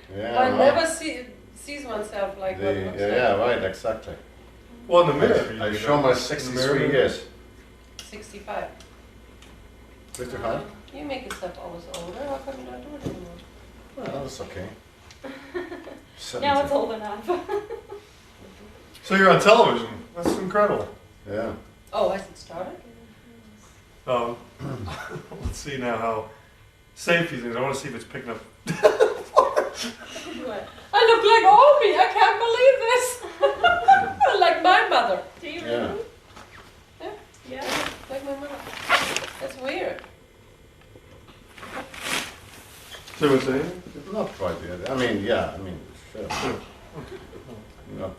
One never sees oneself like what looks like. Yeah, right, exactly. Well, in the mirror. I show my 63 years. 65. 65? You make yourself always older. How come you don't do it anymore? Well, that's okay. Now it's old enough. So you're on television. That's incredible. Yeah. Oh, has it started? Let's see now how safe you think. I want to see if it's picking up. What? I look like Omi. I can't believe this. Like my mother. Do you Yeah. really? Yeah. Like my mother. That's weird. So what's that? Not quite yet. I mean, yeah, I mean, sure. Not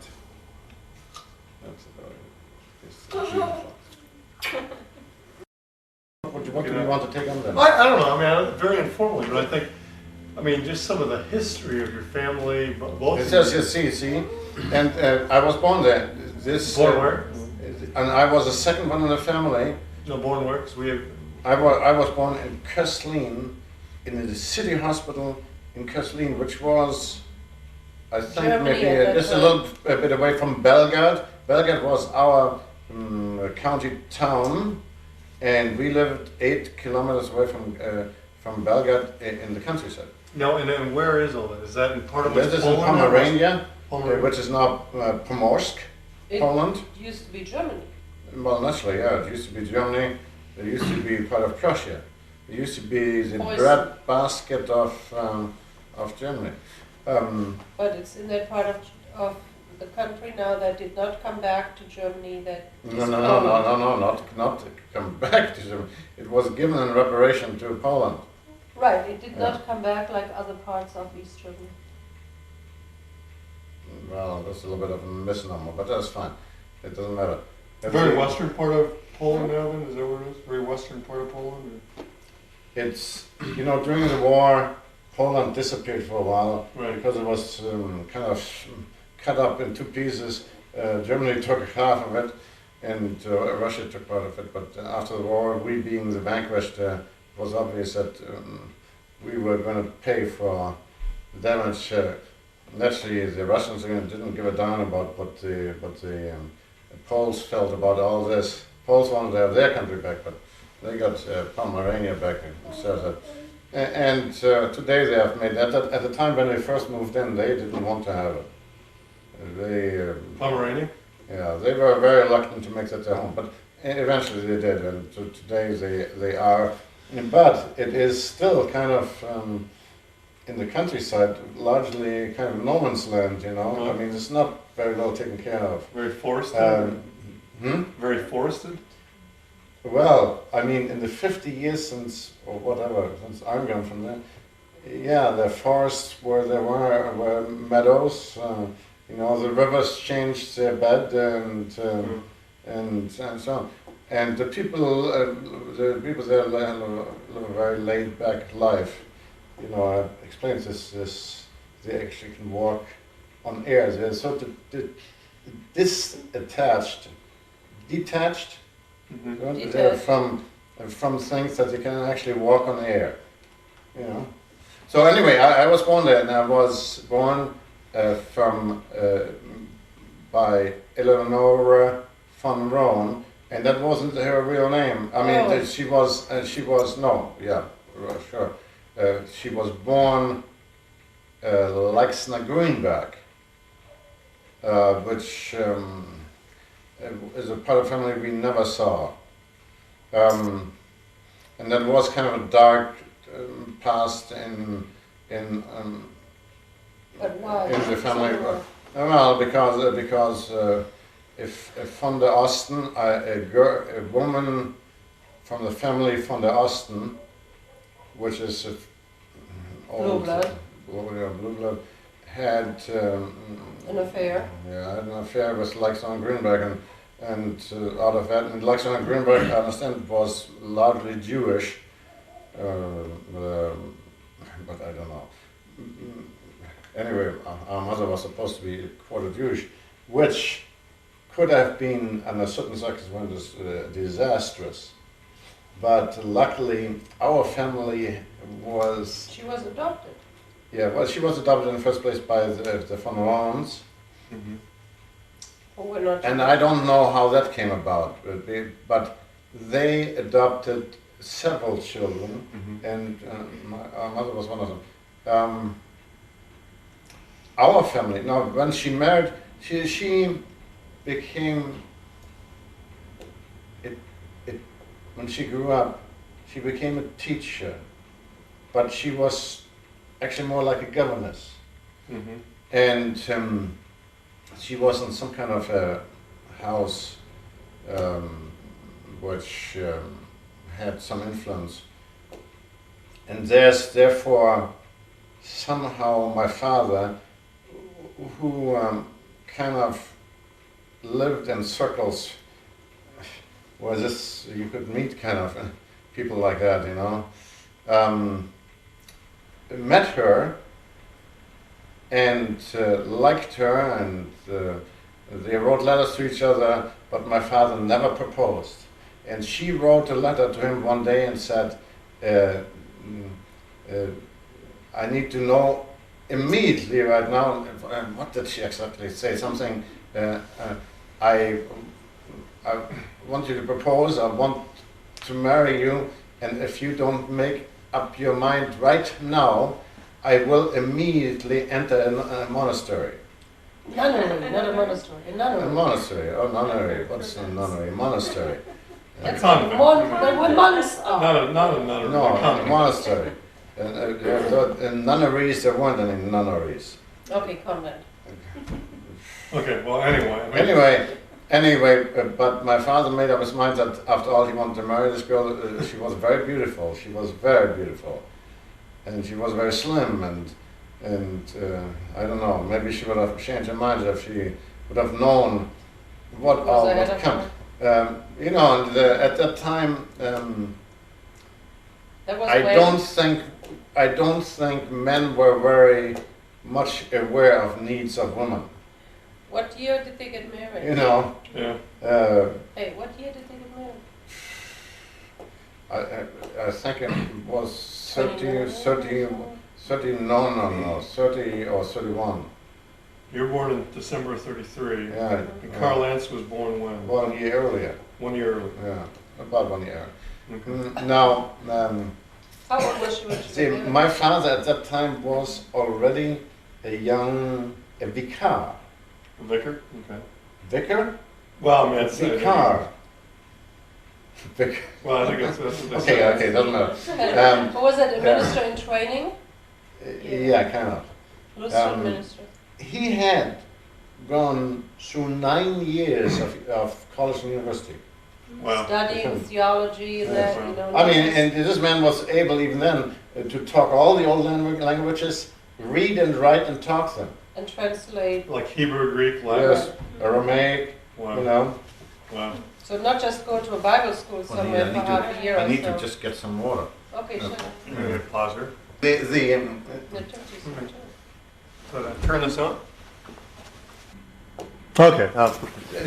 what do you want to take on then? I don't know. I mean, very informally, but I think, just some of the history of your family, both. It says, you see, and I was born there. Born where? And I was the second one in the family. No, born where? 'Cause we have. I was born in Köslin, in the city hospital in Köslin, which was, I think, Germany maybe just a little bit away from Belgrade. Belgrade was our county town, and we lived 8 kilometers away from Belgrade in the countryside. No, and where is all that? Is that in part of This is in Pomerania, Pomerania. which is now Pomorsk, Poland. It used to be Germany. Well, naturally, yeah, it used to be Germany. It used to be part of Prussia. It used to be the bread basket of Germany. But it's in that part of the country now that did not come back to Germany. That No, not come back to Germany. It was given in reparation to Poland. Right, it did not come back like other parts of East Germany. Well, that's a little bit of a misnomer, but that's fine. It doesn't matter. The very western part of Poland now, then? Is that where it is? Very western part of Poland? Or? It's, during the war, Poland disappeared for a while, Right. because it was kind of cut up in 2 pieces. Germany took half of it, and Russia took part of it. But after the war, we being the vanquished, it was obvious that we were going to pay for the damage. Naturally, the Russians didn't give a darn about what the Poles felt about all this. Poles wanted to have their country back, but they got Pomerania back instead of that. And today they have made that. At the time when they first moved in, they didn't want to have it. They Pomerania? Yeah, they were very reluctant to make that their home, but eventually they did, and today they are. But it is still kind of in the countryside, largely kind of no man's land. I mean, it's not very well taken care of. Very forested? Very forested? Well, I mean, in the 50 years since I'm gone from there, yeah, the forests where there were meadows. The rivers changed their bed and so on. And the people there live a very laid back life. I explained this. They actually can walk on air. They're sort of detached from things that you can actually walk on air. So anyway, I was born there, and I was born by Eleonora von Rohn, and that wasn't her real name. I mean, she was she was born Leixner Grünberg, which is a part of the family we never saw. And that was kind of a dark past in the family. Well, because if von der Osten, a woman from the family von der Osten, which is Blue blood, had an affair. Yeah, had an affair with Alexander Grünberg, and out of that, and Alexander Grünberg, I understand, was largely Jewish, but I don't know. Anyway, our mother was supposed to be quarter Jewish, which could have been, under certain circumstances, disastrous. But luckily, our family was... She was adopted. Yeah, well, she was adopted in the first place by the von Rauns. Mm-hmm. Who were not And I don't know how that came about, but they adopted several children, Mm-hmm. and our mother was one of them. Our family, now when she married, she became, when she grew up, she became a teacher, but she was actually more like a governess. Mm-hmm. And she was in some kind of a house which had some influence. And there's therefore somehow my father, who kind of lived in circles where you could meet kind of people like that, you know, met her and liked her, and they wrote letters to each other, but my father never proposed. And she wrote a letter to him one day and said, I need to know immediately right now, what did she exactly say? Something, I want you to propose, I want to marry you, and if you don't make up your mind right now, I will immediately enter a monastery. Nunnery, not a monastery. A nunnery. A monastery, oh nunnery, what's a nunnery? Monastery. That's convent. where monks are. Not a nunnery. No, a a convent. monastery. In nunneries, there weren't any nunneries. Okay, convent. Okay, well, anyway. Anyway, but my father made up his mind that after all he wanted to marry this girl. She was very beautiful. She was very beautiful, and she was very slim. And I don't know. Maybe she would have changed her mind if she would have known what all would come. You know, and at that time, That was I when- don't think men were very much aware of needs of women. What year did they get married? You know. Yeah. Hey, what year did they get married? I think it was 29? 30 or 31. You were born in December of 33. Yeah. And Carl Lantz was born when? 1 year earlier. 1 year earlier. Yeah, about 1 year. Okay. Now, How old was she when she see, got married? my father at that time was already a vicar. Vicar? Okay. Vicar? Well, I mean, it's... Vicar. Vicar. Well, I think that's what they say. Okay, doesn't matter. What was that, a minister in training? Yeah, kind of. Lutheran minister. He had gone through 9 years of college and university. Wow. Studying theology and that, you know. I mean, and this man was able even then to talk all the old languages, read and write and talk them. And translate. Like Hebrew, Greek, Latin? Yes, Aramaic, Wow. you know. Wow. So not just go to a Bible school somewhere for half a year or I need so. to just get some water. Okay, sure. I'm going to pause here. The The turkey's for sure. So turn this on. Okay.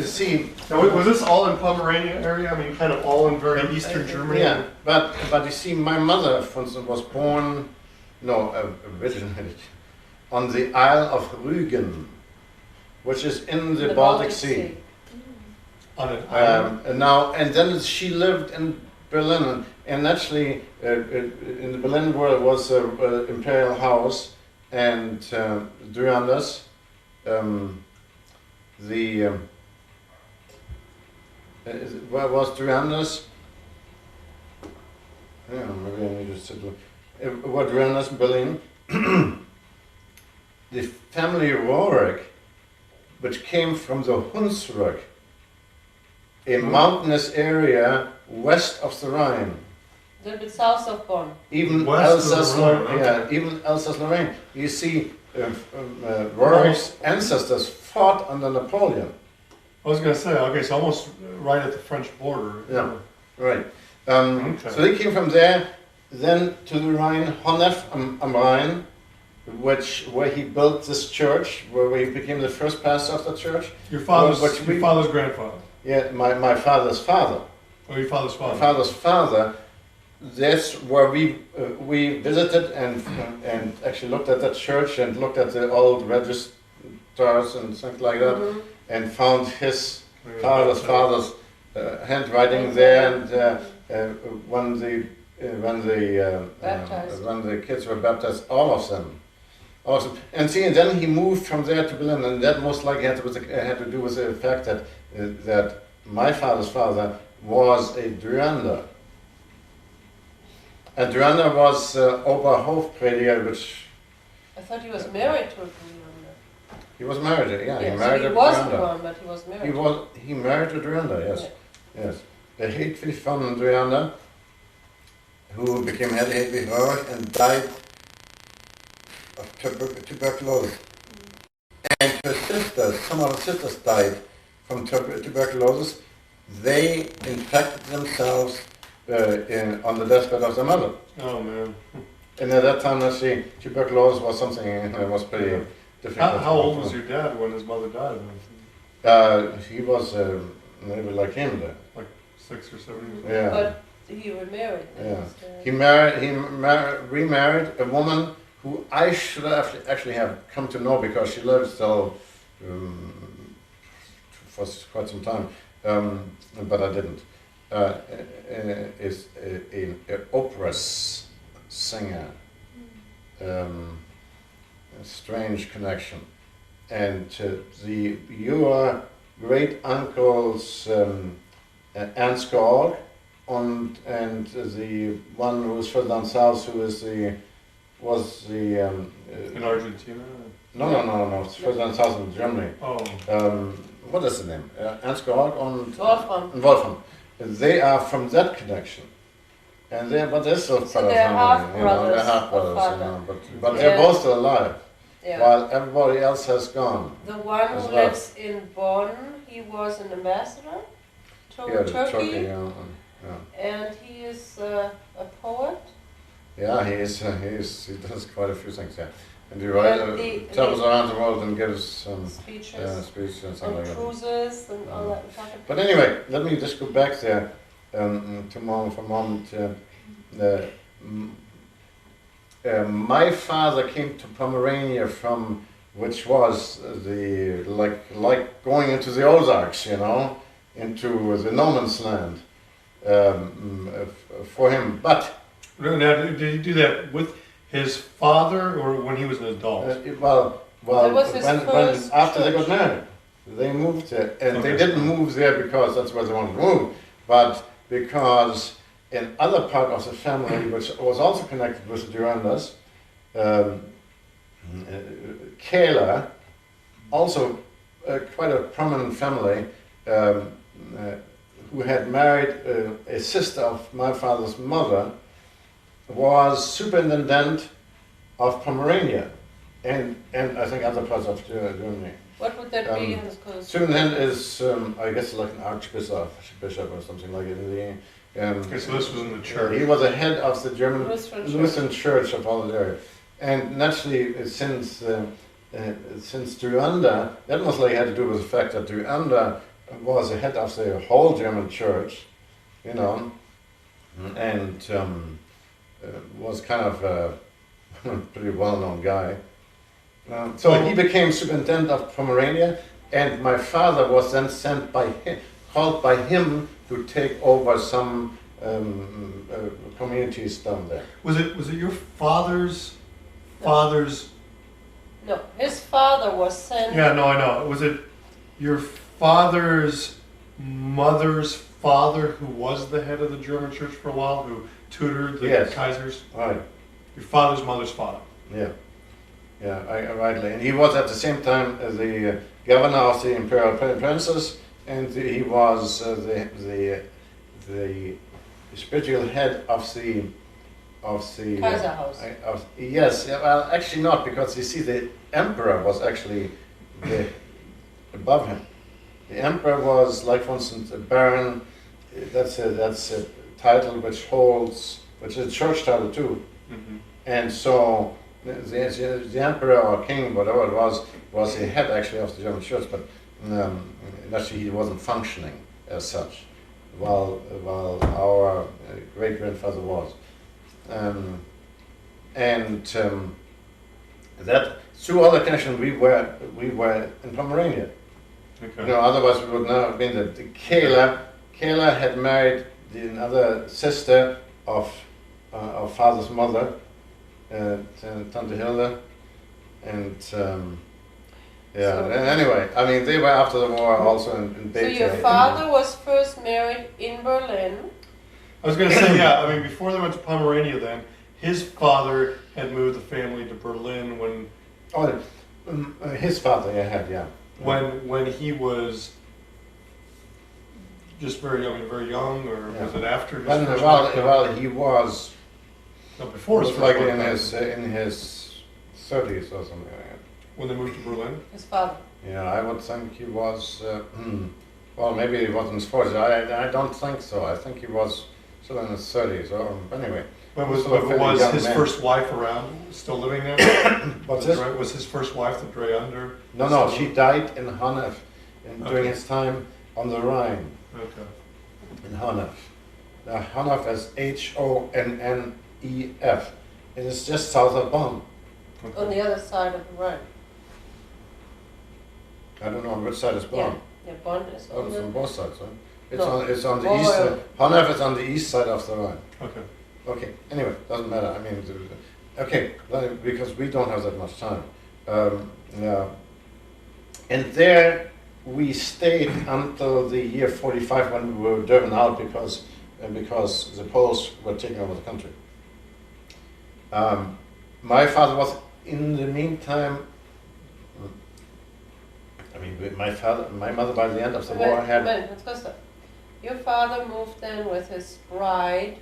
see, Now, was this all in Pomerania area? I mean, kind of all in very eastern Germany? yeah, but you see, my mother, for instance, was born, originated on the Isle of Rügen, which is in the Baltic Sea. On an island? And then she lived in Berlin, and actually in the Berlin world was an imperial house, and Durandas, where was Durandas? Yeah, maybe I need to sit. Where Durandas in Berlin, the family Röhrig, which came from the Hunsrück, a mountainous area west of the Rhine. A little bit south of Bonn. Even West of the Alsace-Lorraine. Rhine, Yeah, okay. even Alsace-Lorraine. You see, Röhrig's ancestors fought under Napoleon. I was going to say, okay, so almost right at the French border. Yeah. Right. Okay. So they came from there, then to the Rhine, Honnef am Rhein, where he built this church, where he became the first pastor of the church. Your father's grandfather. Yeah, my father's father. Oh, your father's father. My father's father. That's where we visited and actually looked at that church and looked at the old registers and things like that, and found his father's handwriting there. And when the kids were baptized, all of them. Awesome. And see, and then he moved from there to Berlin, and that most likely had to do with the fact that my father's father was a Druander. And Druander was Oberhofprediger, which... I thought he was married to a Druander. He was married, yeah. Yes, he married he a wasn't Druander. one, but he was married. He married a Druander, yes. Yeah. Yes. A Hedwig von Druander, who became Hedwig Röhrig and died of tuberculosis. And her sisters, some of her sisters died from tuberculosis. They infected themselves on the deathbed of their mother. Oh, man. And at that time, let's see, tuberculosis was something that was pretty difficult. How old was your dad when his mother died? He was maybe like him then. Like 6 or 7 years? Yeah. But he remarried. Yeah. He remarried a woman who I should actually have come to know because she lived still for quite some time, but I didn't. Is an opera singer. A strange connection. And your great uncle's Ernst Georg and the one who was further down south, who was the in Argentina? No. It's further down south in Germany. Oh. What is the name? Ernst Georg and Wolfram. They are from that connection. And but they're still part of they're family, half-brothers, they're half-brothers, but Yeah. they're both still alive, Yeah. while everybody else has gone. The one as who well. lives in Bonn, he was an ambassador to Yeah, Turkey, yeah. and he is a poet. Yeah, he does quite a few things, yeah. And he travels around the world and gives Speeches speeches and something and like that. cruises and all that. But anyway, let me just go back there for a moment. My father came to Pomerania from, which was the like going into the Ozarks, into the no man's land for him. But Now, did he do that with his father or when he was an adult? Well, That was his when first after they church. got married, they moved there, and they Okay. didn't move there because that's where they wanted to move, but because in other part of the family, which was also connected with the Duranders, Kehler, also quite a prominent family, who had married a sister of my father's mother, was superintendent of Pomerania, and I think other parts of Germany. What would that be? Hans Christoph? Superintendent is, I guess, like an archbishop or something like it. Okay, so this was in the church. He was the head of the German Lutheran Church of all the area, and naturally, since Druander, that must had to do with the fact that Druander was the head of the whole German Church, and was kind of a pretty well-known guy. So he became superintendent of Pomerania, and my father was then called by him to take over some communities down there. Was it your father's father's? No, his father was sent. Yeah, no, I know. Was it your father's mother's father who was the head of the German church for a while, who tutored the Yes. Kaisers? Right. Your father's mother's father. Yeah, rightly. And he was at the same time the governor of the imperial princes, and he was the spiritual head of the Kaiserhaus. Yes, well, actually not, because you see, the emperor was actually above him. The emperor was, like, for instance, a baron. That's a title which is a church title too. Mm-hmm. And so the emperor or king, whatever it was the head actually of the German church, but actually he wasn't functioning as such, while our great grandfather was, that through other connections we were in Pomerania. Okay. Otherwise we would not have been there. Kayla had married another sister of father's mother, Tante Hilda, and anyway, I mean they were after the war also in Bethel. So your father was first married in Berlin. I was going to say, yeah, I mean, before they went to Pomerania then, his father had moved the family to Berlin when... Oh, his father, yeah. When he was just very young, or was it after his first wife? Well, he was... No, before his was first like wife. in his 30s or something like that. When they moved to Berlin? His father. Yeah, I would think he was... well, maybe he was in his 40s. I don't think so. I think he was still in his 30s. Or anyway... But was his first wife around, still living there? What's this? Was his first wife the Dreander? No, she died in Honnef during his time on the Rhine. Okay. In Honnef. Honnef is Honnef. It is just south of Bonn. Okay. On the other side of the Rhine. I don't know on which side is Bonn. Yeah, Bonn is on It's the... on both sides, right? It's No. on the east side. Honnef is on the east side of the Rhine. Okay. Okay, anyway, doesn't matter. I mean, okay, because we don't have that much time. Yeah. And there we stayed until the year 45 when we were driven out because the Poles were taking over the country. My father was, in the meantime, I mean, my mother by the end of the war had... Hans Christoph. Your father moved then with his bride.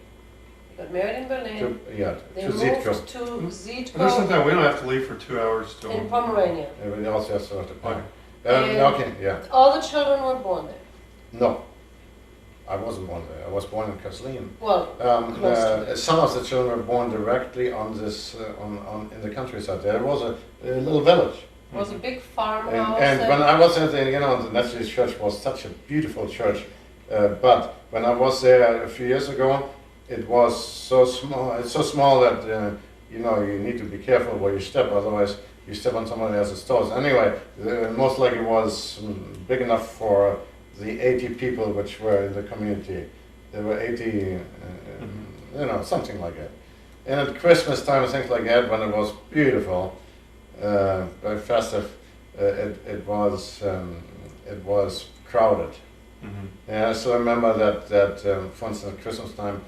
He got married in Berlin. They moved Siedkirch. to Siedkirch There's something we don't have to leave for 2 hours to... in Pomerania. Everybody else has to have to pay. And Okay, yeah. all the children were born there. No, I wasn't born there. I was born in Kaslin. Well, close to Some of the children were born directly on this in the countryside. There was a little village. it was a big farmhouse. And when I was there, the Methodist church was such a beautiful church. But when I was there a few years ago, it was so small. It's so small that you need to be careful where you step. Otherwise, you step on somebody else's toes. Anyway, most likely it was big enough for the 80 people which were in the community. There were 80, something like that. And at Christmas time, things like that, when it was beautiful, very festive, it was crowded. Mm-hmm. Yeah, I still remember that for instance, at Christmas time,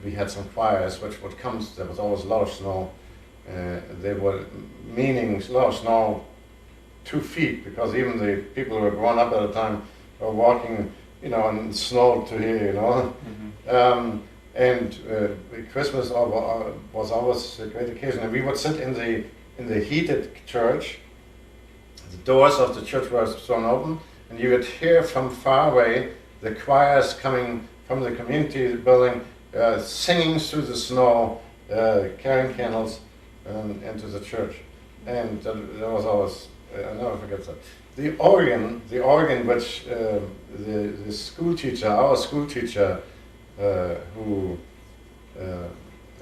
we had some choirs which would come. There was always a lot of snow. They were meaning a lot of snow, 2 feet, because even the people who were grown up at the time were walking, in snow to here, Mm-hmm. And Christmas was always a great occasion, and we would sit in the heated church. The doors of the church were thrown open, and you would hear from far away the choirs coming from the community building, singing through the snow, carrying candles into the church. And that was always, I'll never forget that. The organ which the school teacher, our school teacher, who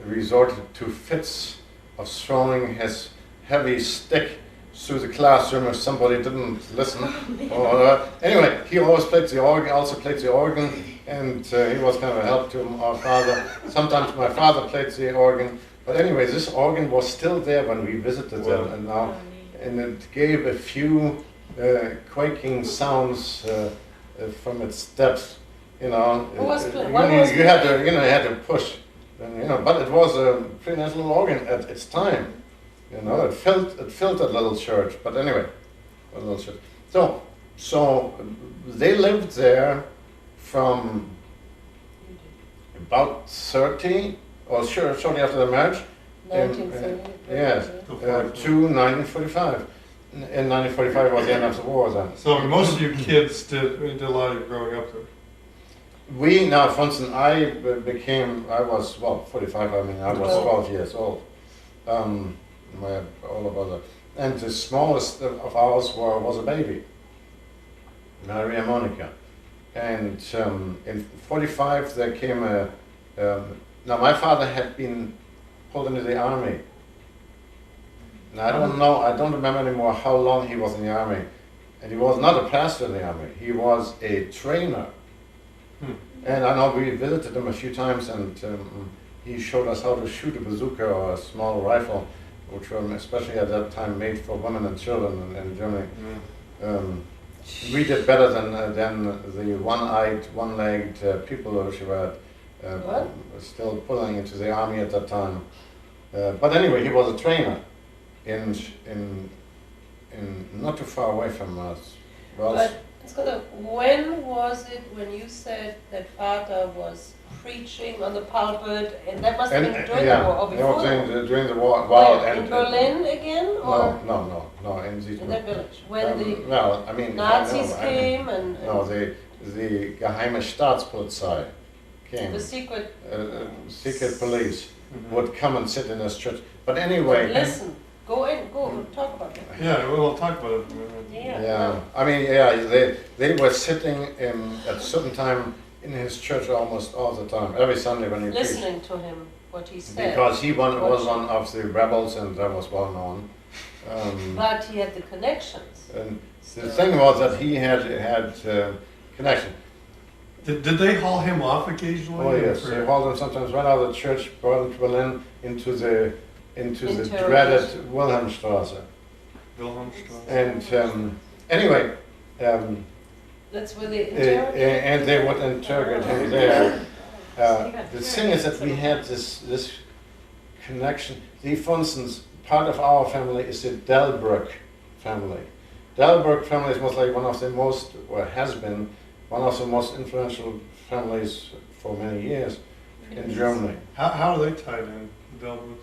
resorted to fits of throwing his heavy stick through the classroom if somebody didn't listen. Anyway, he always played the organ, and he was kind of a help to our father. Sometimes my father played the organ. But anyway, this organ was still there when we visited them, and it gave a few quaking sounds from its depths. You had to push, but it was a pretty nice little organ at its time. It filled that little church. But anyway, a little church. So they lived there from about 30, or shortly after the marriage. 1930. Yes, to 1945. In 1945 was the end of the war then. So most of you kids did a lot of growing up there. For instance, I was 45, I was 12 years old. my older brother. And the smallest of ours was a baby, Maria Monica. And in 45 there came now my father had been pulled into the army. Now I don't remember anymore how long he was in the army. And he was not a pastor in the army, he was a trainer. And I know we visited him a few times, and he showed us how to shoot a bazooka or a small rifle, which were especially at that time made for women and children in Germany. We did better than the one-eyed, one-legged people who were still pulling into the army at that time. But anyway, he was a trainer in not too far away from us. But when was it when you said that Father was preaching on the pulpit, and that must have been during the war or before? During the war. In Berlin again, or no, in Siegen. in that village when the Nazis came No, the geheime Staatspolizei came. the secret. Secret police would come and sit in his church. But anyway. Listen, go talk about that. Yeah, we'll talk about it. Yeah. I mean, they were sitting at a certain time in his church almost all the time, every Sunday when he preached. Listening to him, what he said. Because he was one of the rebels, and that was well known. But he had the connections. And the thing was that he had connection. Did they haul him off occasionally? Oh yes, they hauled him sometimes right out of the church, brought him to Berlin into the dreaded Wilhelmstrasse. And anyway, that's where they interrogate. and they would interrogate him there. The thing is that we had this connection. For instance, part of our family is the Delbrück family. Delbrück family is most like one of the most, or has been, one of the most influential families for many years in Germany. How are they tied in, the Delbrück?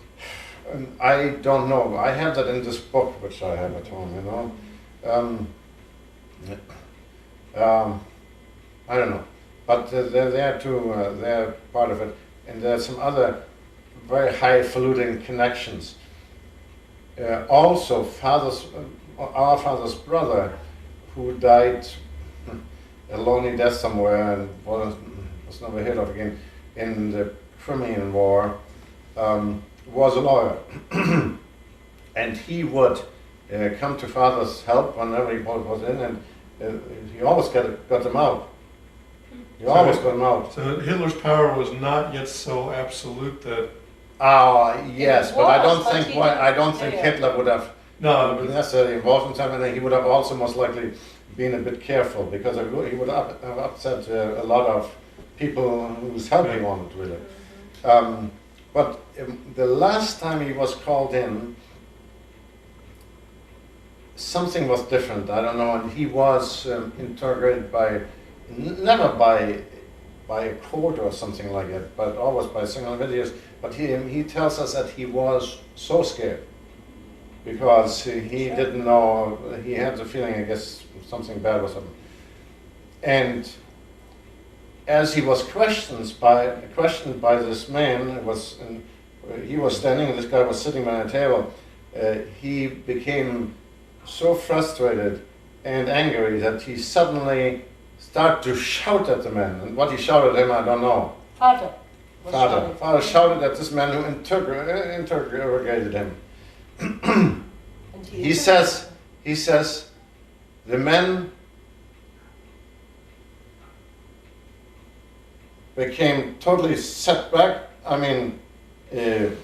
I don't know. I have that in this book, which I have at home, you know. I don't know. But they're there too, they're part of it. And there are some other very highfalutin connections. Also, our father's brother, who died a lonely death somewhere and was never heard of again in the Crimean War, was a lawyer. And he would come to father's help whenever he was in, and he always got them out. He always got them out. So Hitler's power was not yet so absolute that. Yes, but I don't think Hitler would have been necessarily involved in something, and he would have also most likely been a bit careful, because he would have upset a lot of people whose help he wanted, really. But the last time he was called in, something was different. I don't know, and he was interrogated never by a court or something like that, but always by single individuals. But he tells us that he was so scared because he didn't know. He had the feeling, I guess, something bad was happening. And as he was questioned by this man, he was standing and this guy was sitting by a table, he became so frustrated and angry that he suddenly started to shout at the man. And what he shouted at him, I don't know. Father Shouted at this man who interrogated him. And he says, the man became totally set back. I mean, it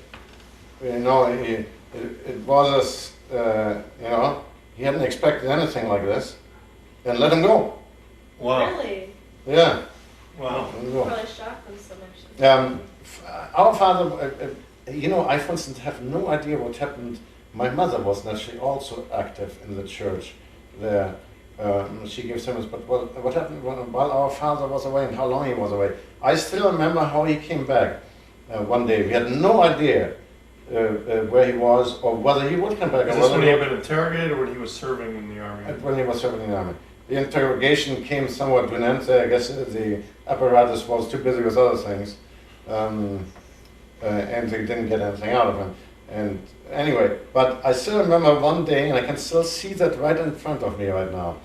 was he hadn't expected anything like this, and let him go. Wow. Really? Yeah. Wow. Probably shocked them so much. Our father, I for instance have no idea what happened. My mother was naturally also active in the church there. She gave sermons, but what happened while our father was away and how long he was away? I still remember how he came back one day. We had no idea where he was or whether he would come back. Is this when he had been interrogated or when he was serving in the army? When he was serving in the army. The interrogation came somewhat to an end. I guess the apparatus was too busy with other things, and they didn't get anything out of him. And anyway, but I still remember one day, and I can still see that right in front of me right now.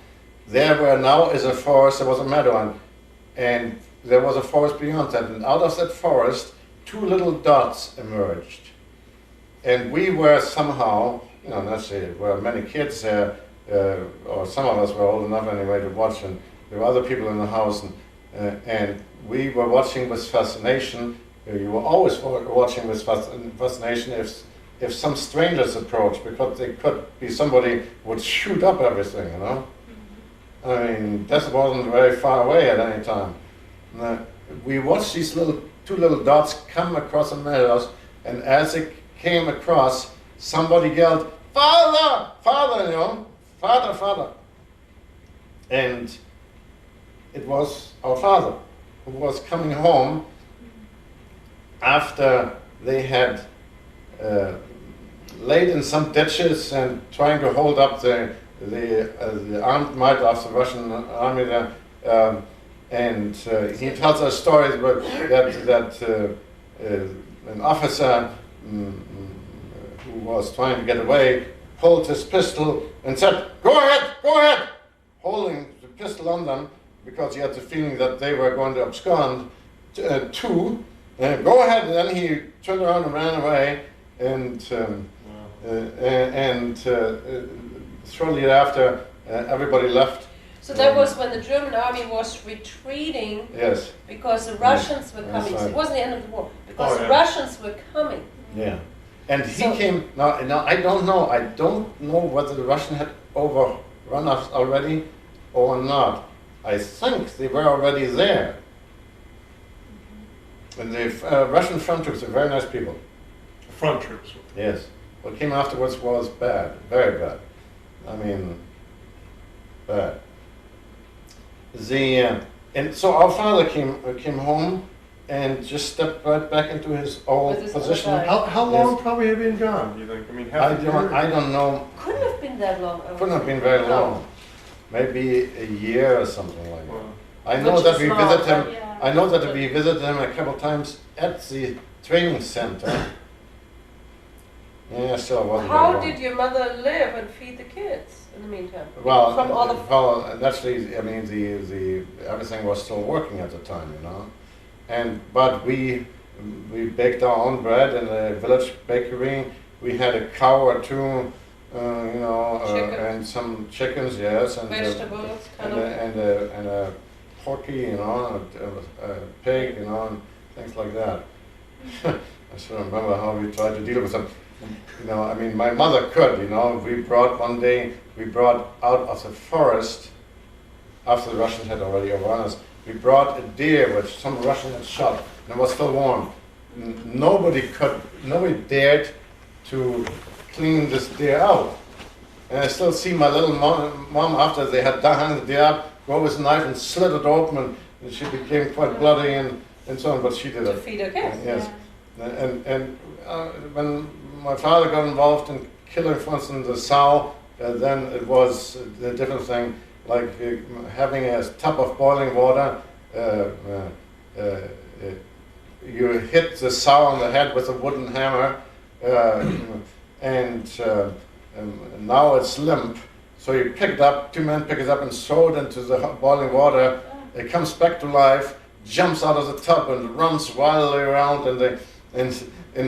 There where now is a forest, there was a meadow, and there was a forest beyond that, and out of that forest, 2 little dots emerged. And we were somehow, let's say, there were many kids there, or some of us were old enough anyway to watch, and there were other people in the house, and we were watching with fascination. You were always watching with fascination if some strangers approached, because they could be somebody who would shoot up everything, I mean, death wasn't very far away at any time. We watched these 2 little dots come across the meadows, and as it came across, somebody yelled, "Father! Father!" "Father, Father!" And it was our father who was coming home after they had laid in some ditches and trying to hold up the armed might of the Russian army there. And he tells us stories about that an officer who was trying to get away pulled his pistol and said, go ahead, holding the pistol on them because he had the feeling that they were going to abscond too. Go ahead, and then he turned around and ran away, and shortly after, everybody left. So that was when the German army was retreating. Yes. Because the Russians were coming. Right. So it wasn't the end of the war. Because the Russians were coming. Yeah. And he came. Now I don't know. I don't know whether the Russian had overrun us already or not. I think they were already there. And the Russian front troops are very nice people. Front troops. Yes. What came afterwards was bad, very bad. I mean, bad. And so our father came home and just stepped right back into his old position. How long probably had he been gone, do you think? I mean, I don't know. Couldn't have been that long. Couldn't have been very long. Maybe a year or something like that. Wow. I know Which that is we small, visited him. yeah. I know that we visited him a couple times at the training center. Yeah, still wasn't very How long. did your mother live and feed the kids in the meantime? Well, From all the naturally, I mean, the everything was still working at the time, but we baked our own bread in a village bakery. We had a cow or 2, and some chickens, yes, and vegetables, and a porky, a pig, and things like that. I still remember how we tried to deal with them. I mean, my mother could, we brought out of the forest, after the Russians had already overrun us, we brought a deer which some Russian had shot, and it was still warm. Nobody dared to clean this deer out. And I still see my little mom after they had hung the deer up, go with a knife and slit it open, and she became quite bloody and so on, but she did to it. feed her kids. Yes. And when my father got involved in killing, for instance, the sow, then it was a different thing, like having a tub of boiling water. You hit the sow on the head with a wooden hammer, and now it's limp. So you pick it up, 2 men pick it up and throw it into the boiling water. It comes back to life, jumps out of the tub and runs wildly around in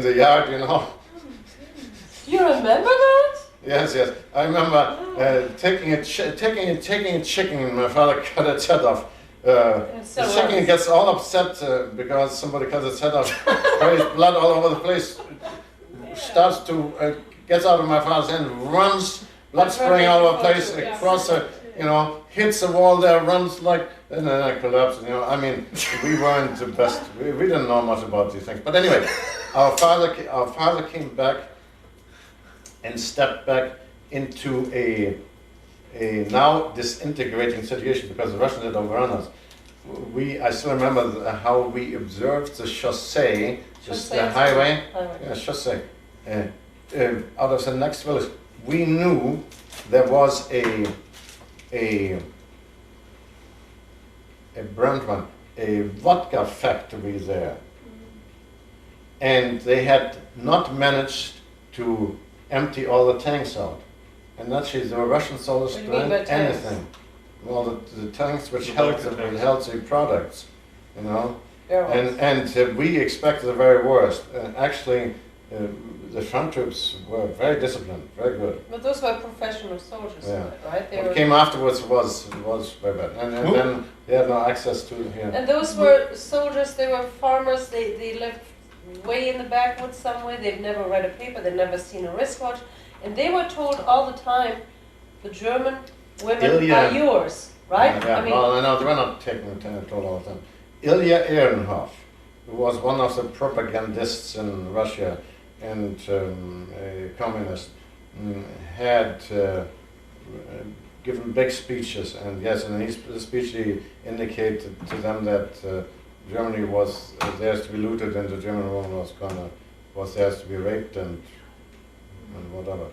the yard, Do you remember that? Yes. I remember taking a chicken, and my father cut its head off. The chicken gets all upset because somebody cut its head off. Carries blood all over the place. Starts to gets out of my father's hand, runs, blood spraying all over the place, across hits the wall there, runs and then I collapsed. I mean, we weren't the best. We didn't know much about these things. But anyway, our father came back and stepped back into a now disintegrating situation because the Russians had overrun us. I still remember how we observed the chaussee, the highway. Yeah, chaussee. Out of the next village, we knew there was a vodka factory there, and they had not managed to empty all the tanks out. And actually the Russian soldiers What do you mean by drank tanks? anything. Well, the tanks which The held vodka the tanks. healthy products, you know. Barrels. And we expected the very worst. Actually, the front troops were very disciplined, very good. But those were professional soldiers, Yeah. right? They What were, came afterwards was very bad. And Who? then they had no access to here. and those were soldiers, they were farmers, they lived way in the backwoods somewhere, they've never read a paper, they've never seen a wristwatch, and they were told all the time, the German women Ilya. are yours, right? Yeah, I mean, well, no, they were not taking the toll all the time. Ilya Ehrenhoff, who was one of the propagandists in Russia and a communist, had given big speeches, and yes, in his speech he indicated to them that Germany was theirs to be looted, and the German woman was theirs to be raped and whatever.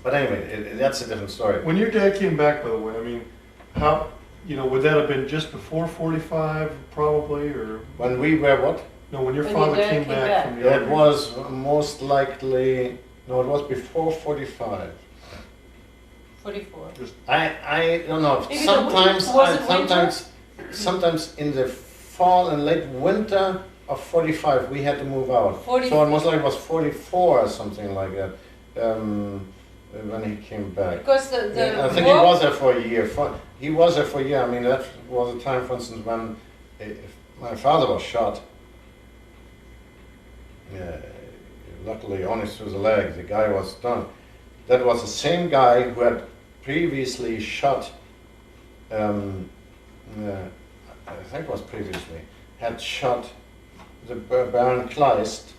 But anyway, that's a different story. When your dad came back, by the way, I mean, how, you know, would that have been just before 45, probably, or? When we were what? No, when your When father your dad came came back back. from the It army. was most likely, no, it was before 45. 44. I don't know. Maybe Sometimes, was it winter? sometimes in the fall and late winter of 45, we had to move out. 40 So it most likely was 44 or something like that when he came back. Because the Yeah, I think war, he was there for a year. He was there for a year. I mean, that was a time, for instance, when my father was shot. Luckily, only through the leg. The guy was done. That was the same guy who had previously shot. I think it was previously had shot the Baron Kleist,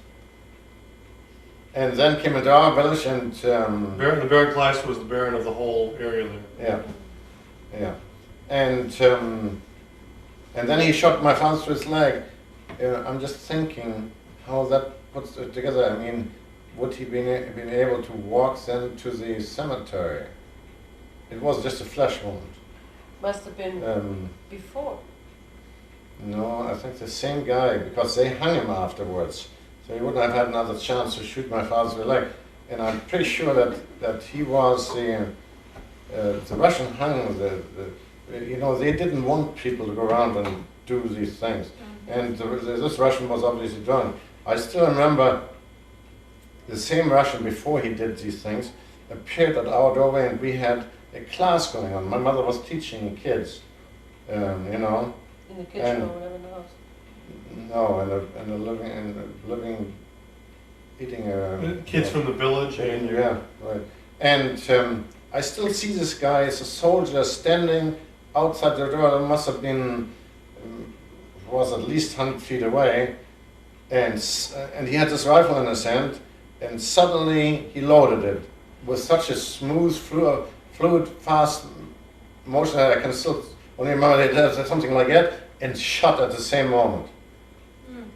and then came into our village and. The Baron Kleist was the Baron of the whole area there. Yeah, and then he shot my father through his leg. I'm just thinking how that puts it together. I mean, would he been able to walk then to the cemetery? It was just a flesh wound. must have been before. No, I think the same guy, because they hung him afterwards, so he wouldn't have had another chance to shoot my father through the leg. And I'm pretty sure that he was the Russian hung you know, they didn't want people to go around and do these things. And this Russian was obviously drunk. I still remember the same Russian, before he did these things, appeared at our doorway, and we had a class going on. My mother was teaching kids, you know. In the kitchen or whatever in the house. No, living, eating Kids from the village. And yeah, right. And I still see this guy as a soldier standing outside the door. It must have been was at least 100 feet away, and he had this rifle in his hand, and suddenly he loaded it with such a smooth, fluid, fast motion that I can still only remember that he did something like that, and shot at the same moment.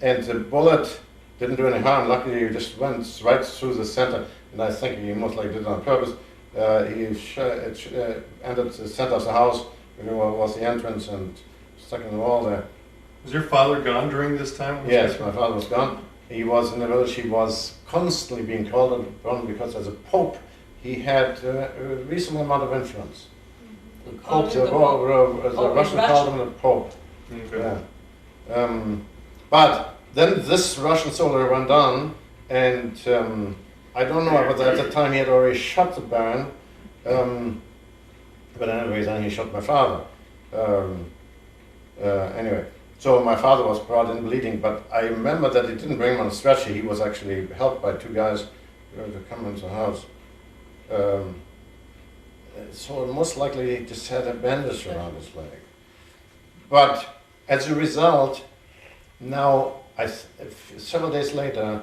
And the bullet didn't do any harm. Luckily, it just went right through the center, and I think he most likely did it on purpose. It entered the center of the house, where was the entrance, and stuck in the wall there. Was your father gone during this time? Yes, my father was gone. He was in the village. He was constantly being called upon because as a pope, he had a reasonable amount of influence. The pope, the Russian called him the pope. Okay. Yeah. But then this Russian soldier went on, and I don't know whether at the time he had already shot the Baron, but anyway, then he shot my father. Anyway, so my father was brought in bleeding, but I remember that he didn't bring him on a stretcher. He was actually helped by two guys to come into the house. So most likely he just had a bandage around his leg. But as a result, now, several days later,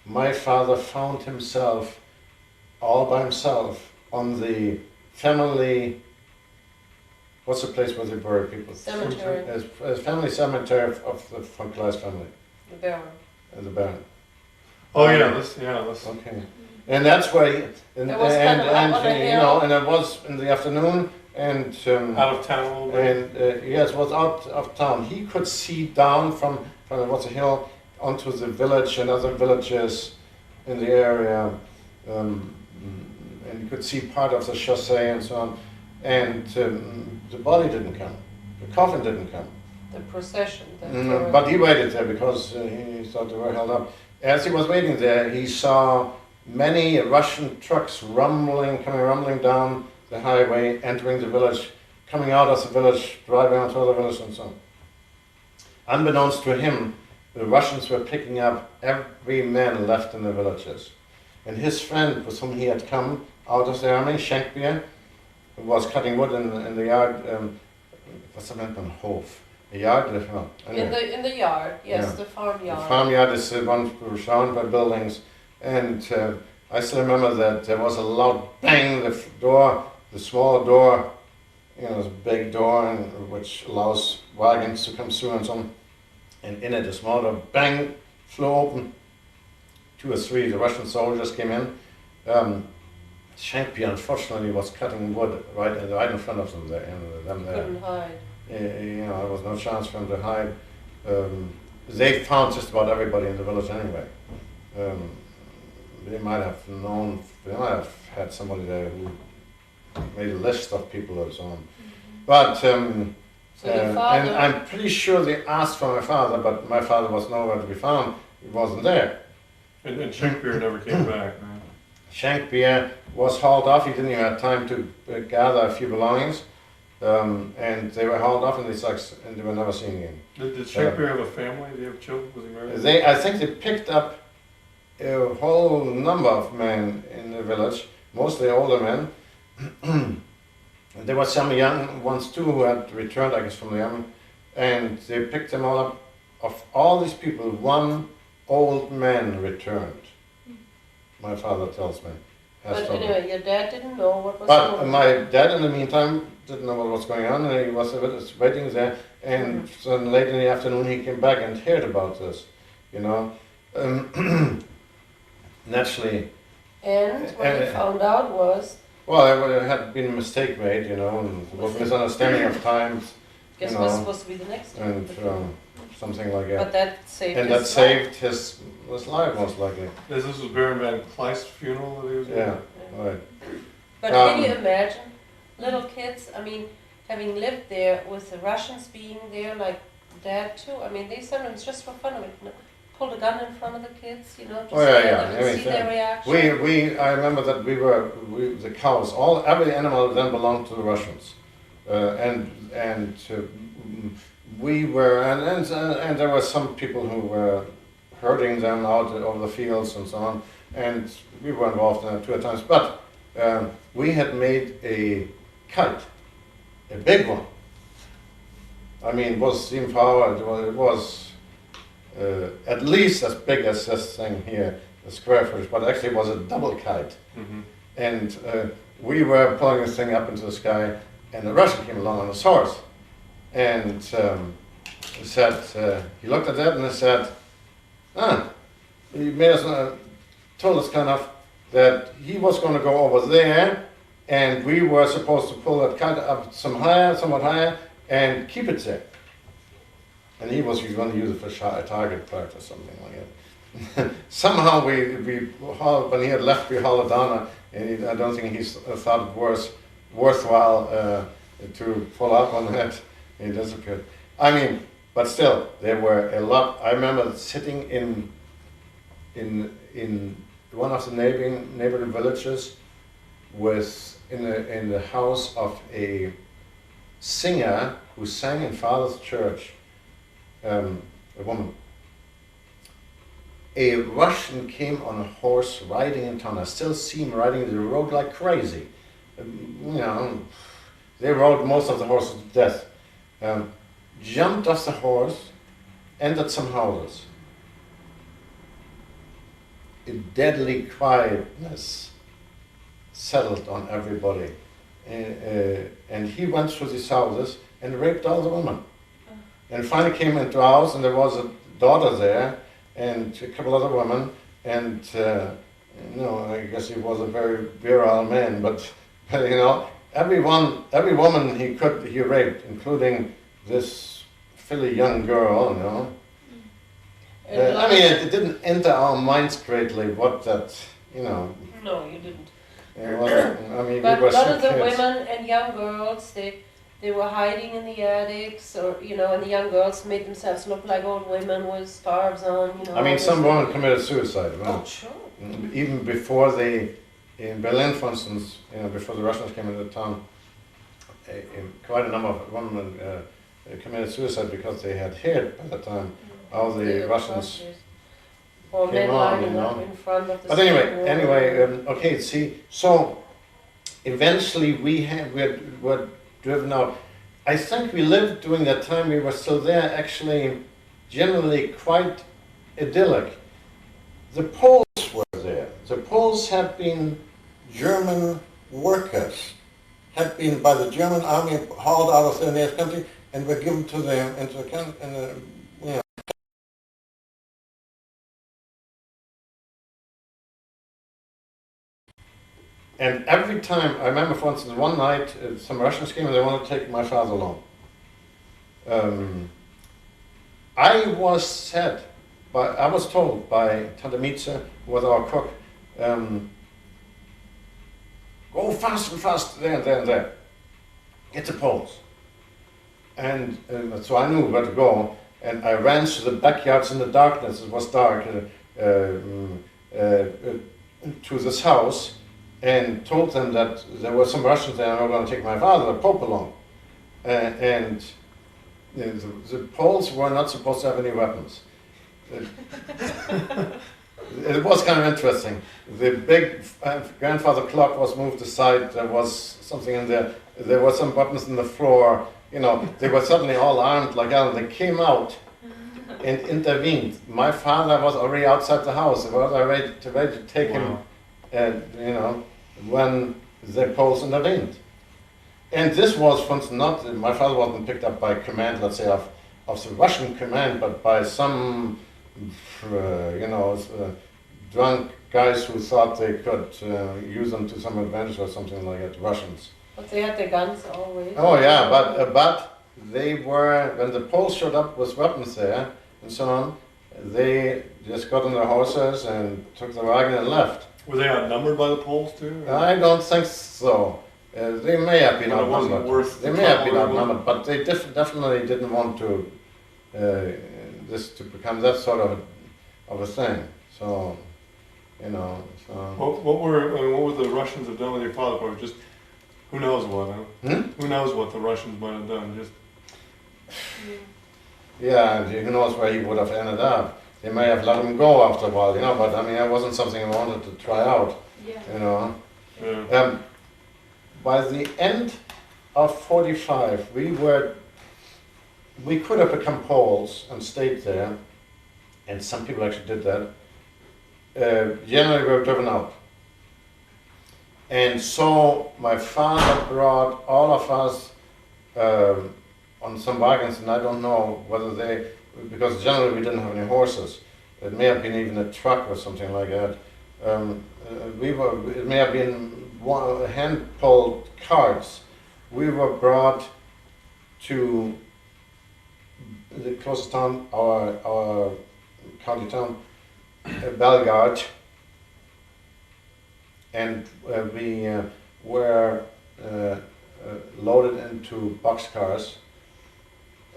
my father found himself all by himself on the family, what's the place where they bury people? Cemetery. A family cemetery of the von Kleist family. The Baron. The Baron. Oh yeah, let's. Okay. And that's where he, and It was kind of up on a you hill. know, and it was in the afternoon, and Out of town a little bit. and yes, it was out of town. He could see down from what's a hill onto the village and other villages, in the area, and you could see part of the chaussee and so on. And the body didn't come, the coffin didn't come. The procession. But he waited there because he thought they were held up. As he was waiting there, he saw many Russian trucks coming rumbling down the highway, entering the village, coming out of the village, driving onto the village and so on. Unbeknownst to him, the Russians were picking up every man left in the villages. And his friend, with whom he had come out of the army, Schenkbier, was cutting wood in the yard. What's that meant on Hof? A yard? Anyway. In the yard, yes, Yeah. The farmyard. The farmyard is the one surrounded by buildings. And I still remember that there was a loud bang, the small door, the big door, which allows wagons to come through and so on. And in it, a small door, bang, flew open. 2 or 3, the Russian soldiers came in. Schenkbier, unfortunately, was cutting wood right in front of them there. Couldn't hide. There was no chance for him to hide. They found just about everybody in the village anyway. They might have had somebody there who made a list of people or so on. But, So your father, and I'm pretty sure they asked for my father, but my father was nowhere to be found. He wasn't there. And Schenkbier never came back, right? Schenkbier was hauled off. He didn't even have time to gather a few belongings. And they were hauled off in these sacks, and they were never seen again. Did Schenkbier have a family? Did he have children? Was he married? I think they picked up a whole number of men in the village, mostly older men. And there were some young ones too who had returned, I guess, from the army. And they picked them all up. Of all these people, one old man returned. My father tells me. but anyway, your dad didn't know what was But going on. my dad, in the meantime, didn't know what was going on, and he was waiting there. And then late in the afternoon, he came back and heard about this. Naturally. And what he found out was, Well, there had been a mistake made, and there was misunderstanding of times, guess what's supposed to be the next one? and something like that. But that saved And his that saved his life, most likely. This was Baron van Kleist's funeral that he was Yeah, in? right. But can you imagine little kids, having lived there with the Russians being there, like Dad too? They sometimes just for fun of it, pulled a gun in front of the kids, just yeah. let them see their reaction. I remember that the cows, every animal then belonged to the Russians. We were, and there were some people who were herding them out over the fields and so on, and we were involved in that 2 times. But we had made a kite, a big one. It was steam powered. It was at least as big as this thing here, the square footage, but actually it was a double kite. Mm-hmm. And we were pulling this thing up into the sky, and the Russian came along on his horse. And he said, he looked at that and he said, he made us, told us kind of that he was going to go over there, and we were supposed to pull that kite up somewhat higher, and keep it there. And he was going to use it for target practice or something like that. Somehow we hauled, when he had left, we hauled it down, and I don't think he thought it was worthwhile to follow up on that. He disappeared. But still, there were a lot. I remember sitting in one of the neighboring villages in the house of a singer who sang in Father's church, a woman. A Russian came on a horse riding in town. I still see him riding the road like crazy. They rode most of the horses to death. Jumped off the horse, entered some houses. A deadly quietness settled on everybody. And he went through these houses and raped all the women. And finally came into a house, and there was a daughter there, and a couple other women, and I guess he was a very virile man, but every woman he raped, including this filly young girl, I mean, it didn't enter our minds greatly what that, you know. No, you didn't. I mean, But we were a lot still of the kids. women and young girls, they were hiding in the attics, or and the young girls made themselves look like old women with scarves on. I mean, some women committed suicide. Oh, Well, sure. even before in Berlin, for instance, before the Russians came into town, quite a number of women committed suicide because they had heard by the time how the Russians. Or men came on, lining up in front of the. But anyway, okay. See, so eventually we were driven out. I think we lived during that time. We were still there. Actually, generally quite idyllic. The Poles were there. The Poles had been German workers, had been by the German army hauled out of their native country and were given to them into a And every time, I remember for instance one night some Russians came and they wanted to take my father along. I was told by Tante Mietze, who was our cook, go fast and fast, there and there and there. Get the Poles. And so I knew where to go, and I ran to the backyards in the darkness, it was dark, to this house, and told them that there were some Russians there and were going to take my father, the Pope, along. And the Poles were not supposed to have any weapons. It was kind of interesting. The big grandfather clock was moved aside, there was something in there, there were some weapons in the floor, they were suddenly all armed like that, and they came out and intervened. My father was already outside the house, they were ready to take him. When the Poles intervened. And this was, for instance, my father wasn't picked up by command, let's say, of the Russian command, but by some, drunk guys who thought they could use them to some advantage or something like that, Russians. But they had their guns always. Oh yeah, but they were, when the Poles showed up with weapons there and so on, they just got on their horses and took the wagon and left. Were they outnumbered by the Poles too? Or? I don't think so. They may have been outnumbered. They may have been outnumbered, but they definitely didn't want to this to become that sort of a thing. So, What were the Russians have done with your father? Probably just who knows what? Huh? Who knows what the Russians might have done? Just. Yeah, who knows where he would have ended up. They may have let him go after a while, but I mean, it wasn't something I wanted to try out, Yeah. By the end of 45, we could have become Poles and stayed there, and some people actually did that. Generally, we were driven out. And so my father brought all of us on some wagons, and I don't know whether because generally we didn't have any horses. It may have been even a truck or something like that. It may have been hand-pulled carts. We were brought to the closest town, our county town, Belgrade, and we were loaded into boxcars,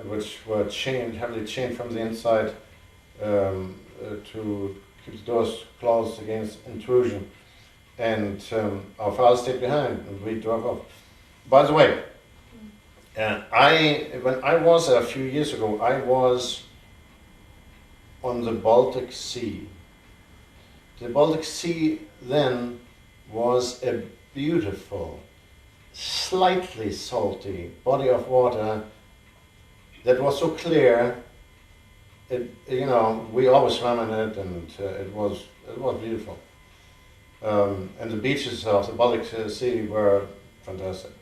which were heavily chained from the inside to keep the doors closed against intrusion. And our father stayed behind, and we drove off. By the way, when I was there a few years ago, I was on the Baltic Sea. The Baltic Sea then was a beautiful, slightly salty body of water that was so clear. We always swam in it, and it was beautiful. And the beaches of the Baltic Sea were fantastic.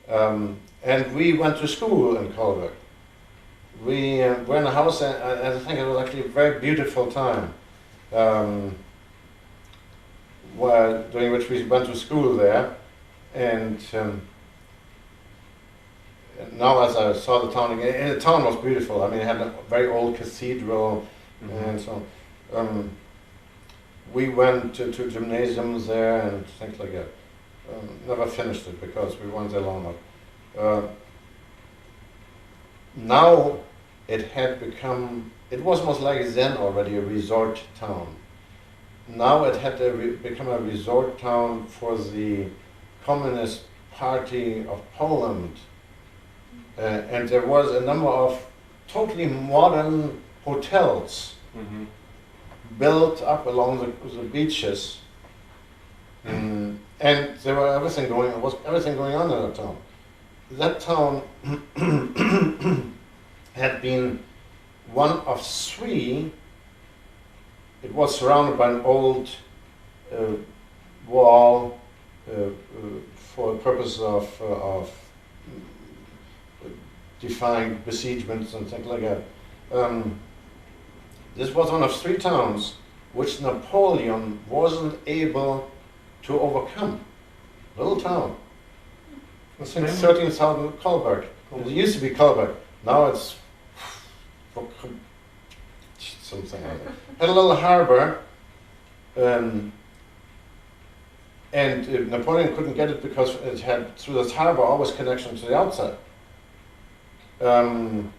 And we went to school in Kolberg. We were in a house, and I think it was actually a very beautiful time, during which we went to school there. And now as I saw the town again, and the town was beautiful. I mean, it had a very old cathedral, And so we went to gymnasiums there and things like that. Never finished it because we weren't there long enough. Now it had become, it was most likely then already a resort town. Now it had become a resort town for the Communist Party of Poland. And there was a number of totally modern hotels built up along the beaches. And there was everything going on in that town. That town had been one of three. It was surrounded by an old wall for the purpose of defying besiegements and things like that. This was one of three towns which Napoleon wasn't able to overcome. Little town. I think 13,000 Kolberg. It used to be Kolberg. Now it's something like that. Had a little harbor, and Napoleon couldn't get it because it had, through this harbor, always connection to the outside. And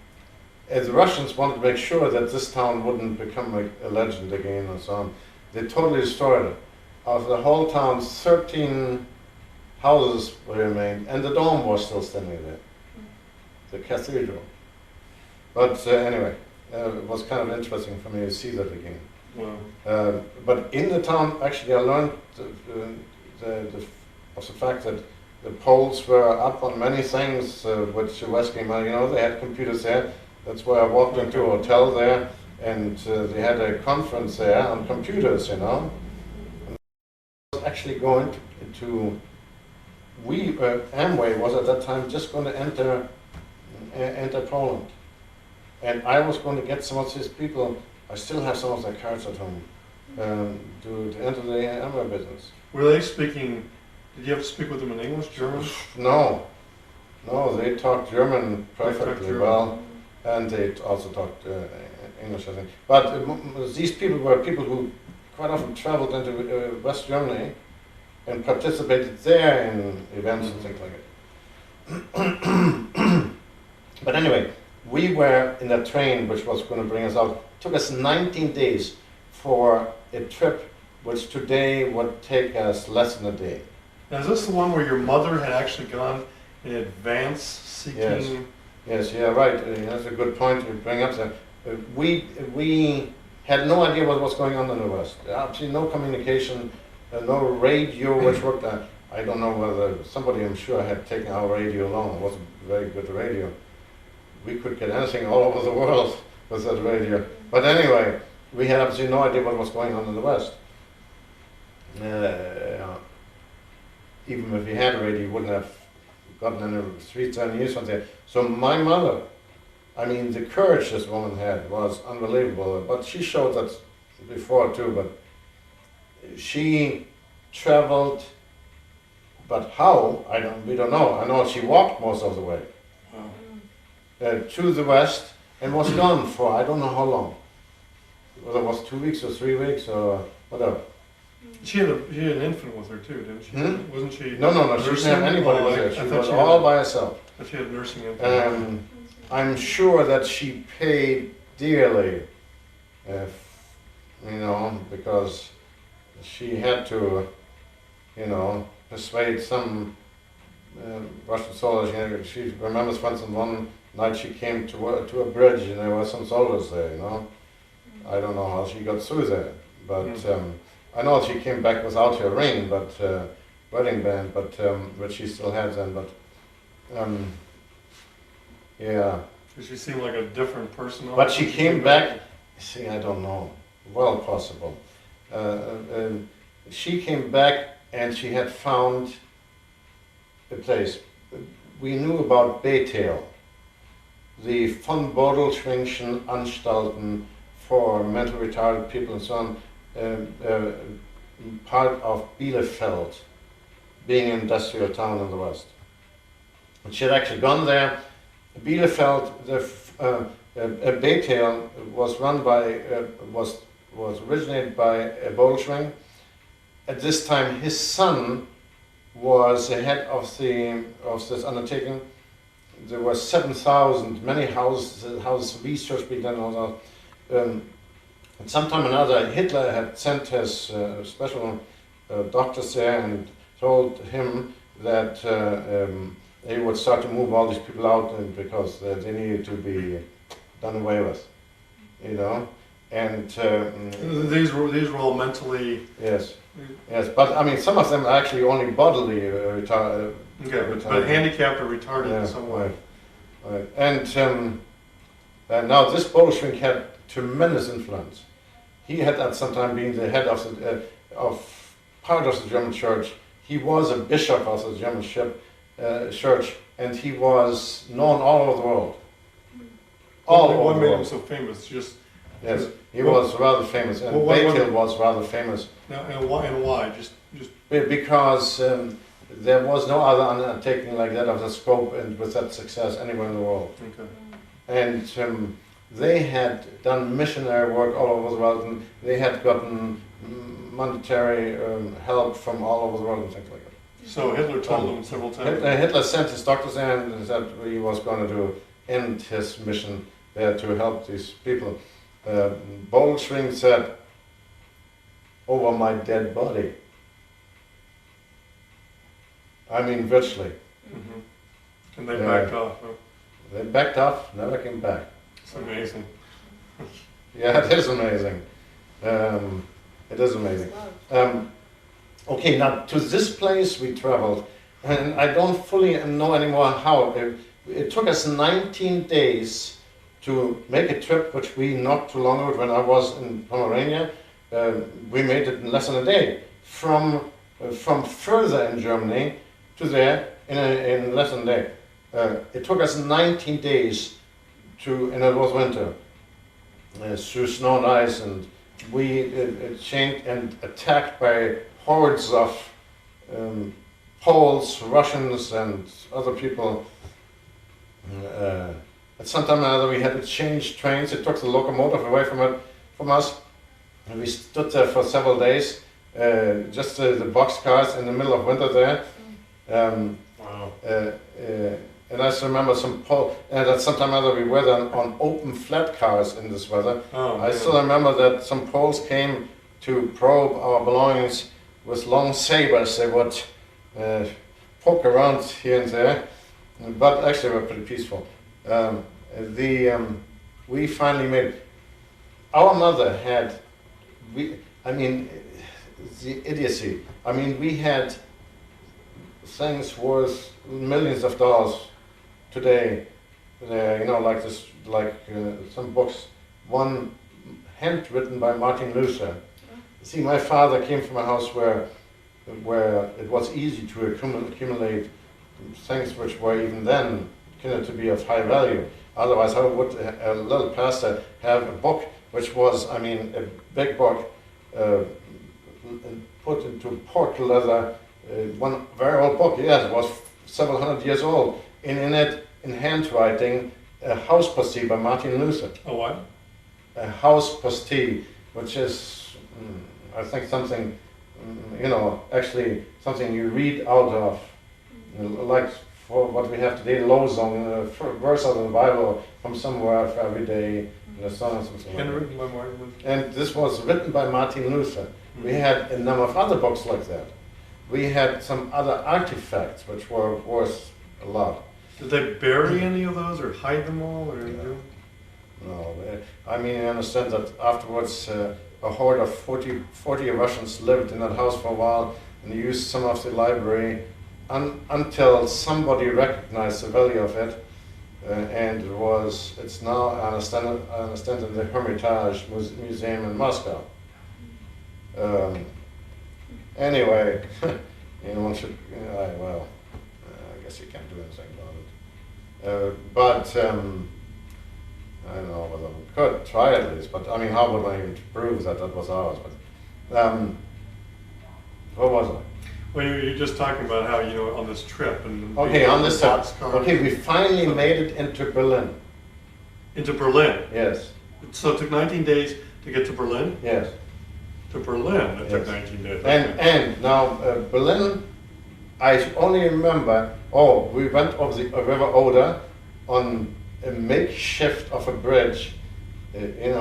the Russians wanted to make sure that this town wouldn't become like a legend again and so on. They totally destroyed it. Of the whole town, 13 houses remained, and the dome was still standing there, the cathedral. But anyway, it was kind of interesting for me to see that again. Wow. But in the town, actually, I learned of the fact that the Poles were up on many things, which West came out. You know, they had computers there. That's why I walked into a hotel there, and they had a conference there on computers. You know, and I was actually going to Amway was at that time just going to enter Poland. And I was going to get some of these people, I still have some of their cards at home, to enter the Amway business. Were they speaking, did you have to speak with them in English, German? No, they talked German perfectly well, and they also talked English, I think. But these people were people who quite often traveled into West Germany and participated there in events and things like that. But anyway, we were in a train which was going to bring us out. It took us 19 days for a trip which today would take us less than a day. Now, is this the one where your mother had actually gone in advance seeking? Yes, yeah, right. That's a good point to bring up there. We had no idea what was going on in the West. Absolutely no communication, no radio which worked. I don't know whether somebody, I'm sure, had taken our radio along. It wasn't very good radio. We could get anything all over the world with that radio. But anyway, we had absolutely no idea what was going on in the West. Even if we had a radio, you wouldn't have gotten any 3-10 years from there. So my mother, I mean, the courage this woman had was unbelievable. But she showed that before too. But she traveled, but how? We don't know. I know she walked most of the way to the West and was gone for I don't know how long. Whether it was 2 weeks or 3 weeks or whatever. She had an infant with her too, didn't she? Wasn't she? No. She didn't have anybody with her. She was all by herself. But she had nursing infant. I'm sure that she paid dearly, because she had to, persuade some Russian soldiers. She remembers, for instance, one night she came to a bridge and there were some soldiers there. I don't know how she got through there, but. I know she came back without her ring, but wedding band, but which she still has then. But yeah. Does she seem like a different person? But she came back. See, I don't know. Well, possible. She came back and she had found a place. We knew about Bethel, the von Bodelschwingschen Anstalten for mental retarded people and so on. Part of Bielefeld, being an industrial town in the West. And she had actually gone there. Bielefeld, Bethel was run by was originated by Bolschwing. At this time, his son was the head of this undertaking. There were 7,000, many houses research being done. All that. At some time or another, Hitler had sent his special doctors there and told him that they would start to move all these people out, and because they needed to be done away with, you know. And these were all mentally. Yes, yes, but I mean, some of them are actually only bodily retarded. Okay, but handicapped or retarded in some way. Right. And now this Bolshevik had tremendous influence. He had at some time been the head of part of the German church. He was a bishop of the German church, and he was known all over the world. What made him so famous? Just yes, he was rather famous, and Bethel was rather famous. Now, and why? Just because there was no other undertaking like that of the scope and with that success anywhere in the world. Okay. And they had done missionary work all over the world, and they had gotten monetary help from all over the world and things like that. So Hitler told them several times. Hitler sent his doctors there and said he was going to end his mission there to help these people. Bolschwing said, "Over my dead body." I mean, virtually. Mm-hmm. And they backed off. Huh? They backed off, never came back. It's amazing. Yeah, it is amazing. It is amazing. Okay, now to this place we traveled, and I don't fully know anymore how. It took us 19 days to make a trip, which we not too long ago, when I was in Pomerania, we made it in less than a day. From further in Germany to there in less than a day. It took us 19 days and it was winter, through snow and ice, and we changed and attacked by hordes of Poles, Russians, and other people. At some time or another, we had to change trains. It took the locomotive away from us, and we stood there for several days, just the boxcars in the middle of winter there. Wow. And I still remember and at some time or other we were then on open flat cars in this weather. Oh, I still remember that some Poles came to probe our belongings with long sabers. They would poke around here and there, but actually they were pretty peaceful. We finally made it. Our mother had, the idiocy. I mean, we had things worth millions of dollars today. Like this, some books. One handwritten by Martin Luther. See, my father came from a house where it was easy to accumulate things which were even then considered to be of high value. Otherwise, how would a little pastor have a book which was, a big book, put into pork leather, one very old book, yes, it was several hundred years old, and in it, in handwriting, a house postee by Martin Luther. A what? A house postee, which is, I think something, actually something you read out of, like for what we have today, Losung, verse out of the Bible from somewhere for every day, the song, something like that. By Martin Luther. And this was written by Martin Luther. Mm-hmm. We had a number of other books like that. We had some other artifacts which were worth a lot. Did they bury any of those or hide them all? Or No, I understand that afterwards a horde of 40 Russians lived in that house for a while and used some of the library until somebody recognized the value of it. And it's now, I understand in the Hermitage Museum in Moscow. Anyway, one should, I guess you can't do anything about it. But I don't know whether we could try at least, but how would I even prove that was ours? But what was I? Well, you're just talking about how, on this trip and okay, on this trip. boxcars. Okay, we finally made it into Berlin. Into Berlin. Yes. So it took 19 days to get to Berlin? Yes. To Berlin, it took Yes. 19 days. And now Berlin, I only remember, we went over the River Oder on a makeshift of a bridge.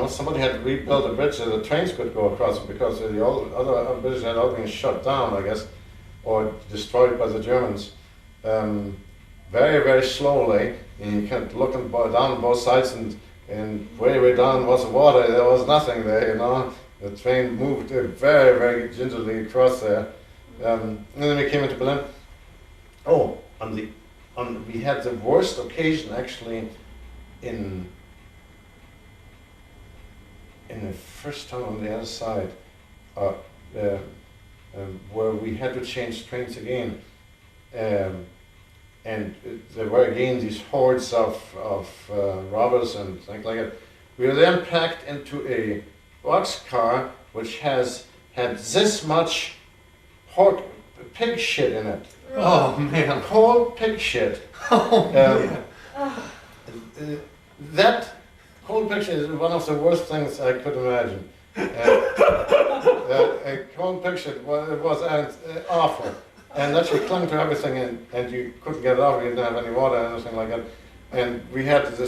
Somebody had rebuilt a bridge so the trains could go across it because the other bridges had all been shut down, I guess, or destroyed by the Germans. Very, very slowly, and you kept looking down both sides, and way down was the water. There was nothing there, The train moved very, very gingerly across there. And then we came into Berlin. We had the worst occasion actually in the first town on the other side, where we had to change trains again. And there were again these hordes of robbers and things like that. We were then packed into a boxcar which had this much pig shit in it. Oh man. Cold pig shit. Oh man. That cold pig shit is one of the worst things I could imagine. A cold pig shit was awful. And that she clung to everything, and you couldn't get it off. You didn't have any water or anything like that. And we had to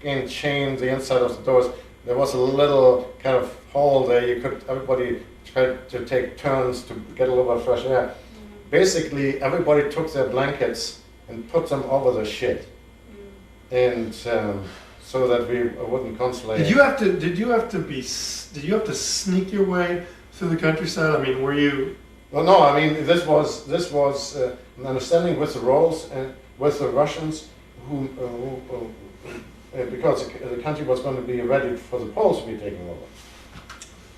again chain the inside of the doors. There was a little kind of hole there. Everybody tried to take turns to get a little bit of fresh air. Mm-hmm. Basically, everybody took their blankets and put them over the shit, and so that we wouldn't constantly. Did you have to sneak your way through the countryside? I mean, were you? Well, no. I mean, this was an understanding with the Rolls and with the Russians, because the country was going to be ready for the Poles to be taking over.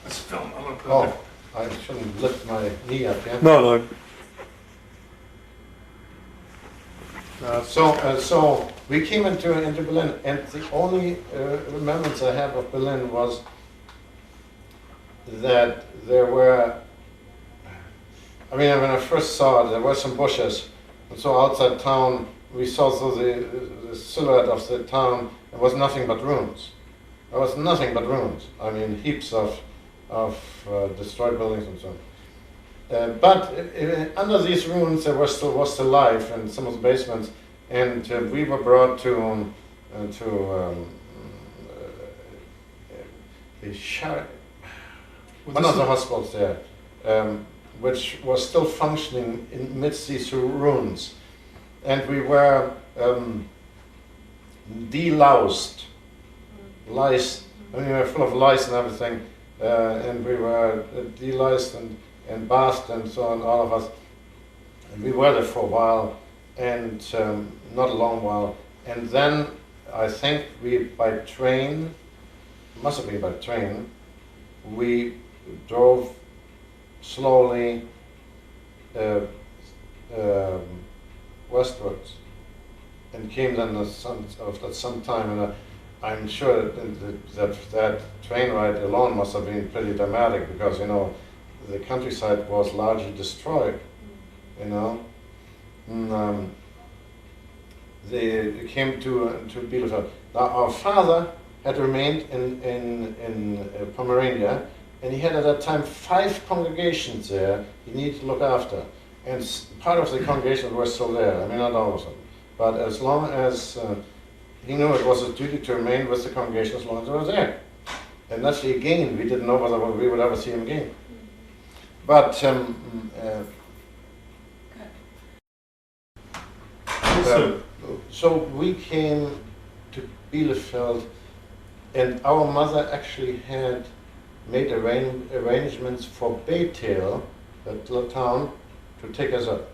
Let's film. I'm gonna put it I shouldn't lift my knee up, yeah? No. So we came into Berlin, and the only remembrance I have of Berlin was that there were. I mean, when I first saw it, there were some bushes, and so outside town we saw through the silhouette of the town. There was nothing but ruins. There was nothing but ruins. I mean, heaps of destroyed buildings and so on. But under these ruins, there was still life in some of the basements, and we were brought to one of the hospitals there, which was still functioning amidst these ruins, and we were deloused, lice. I mean, we were full of lice and everything, and we were deloused and bathed and so on, all of us. And we were there for a while, and not a long while. And then I think by train, must have been by train, we drove slowly westwards, and came then after some time, and I'm sure that train ride alone must have been pretty dramatic, because the countryside was largely destroyed, And, they came to Bielefeld. Now our father had remained in Pomerania, and he had at that time 5 congregations there he needed to look after. And part of the congregations were still there, I mean not all of them. But as long as he knew it was his duty to remain with the congregation as long as they were there. And naturally again, we didn't know whether we would ever see him again. But so we came to Bielefeld, and our mother actually had made arrangements for Bethel, that little town, to take us up.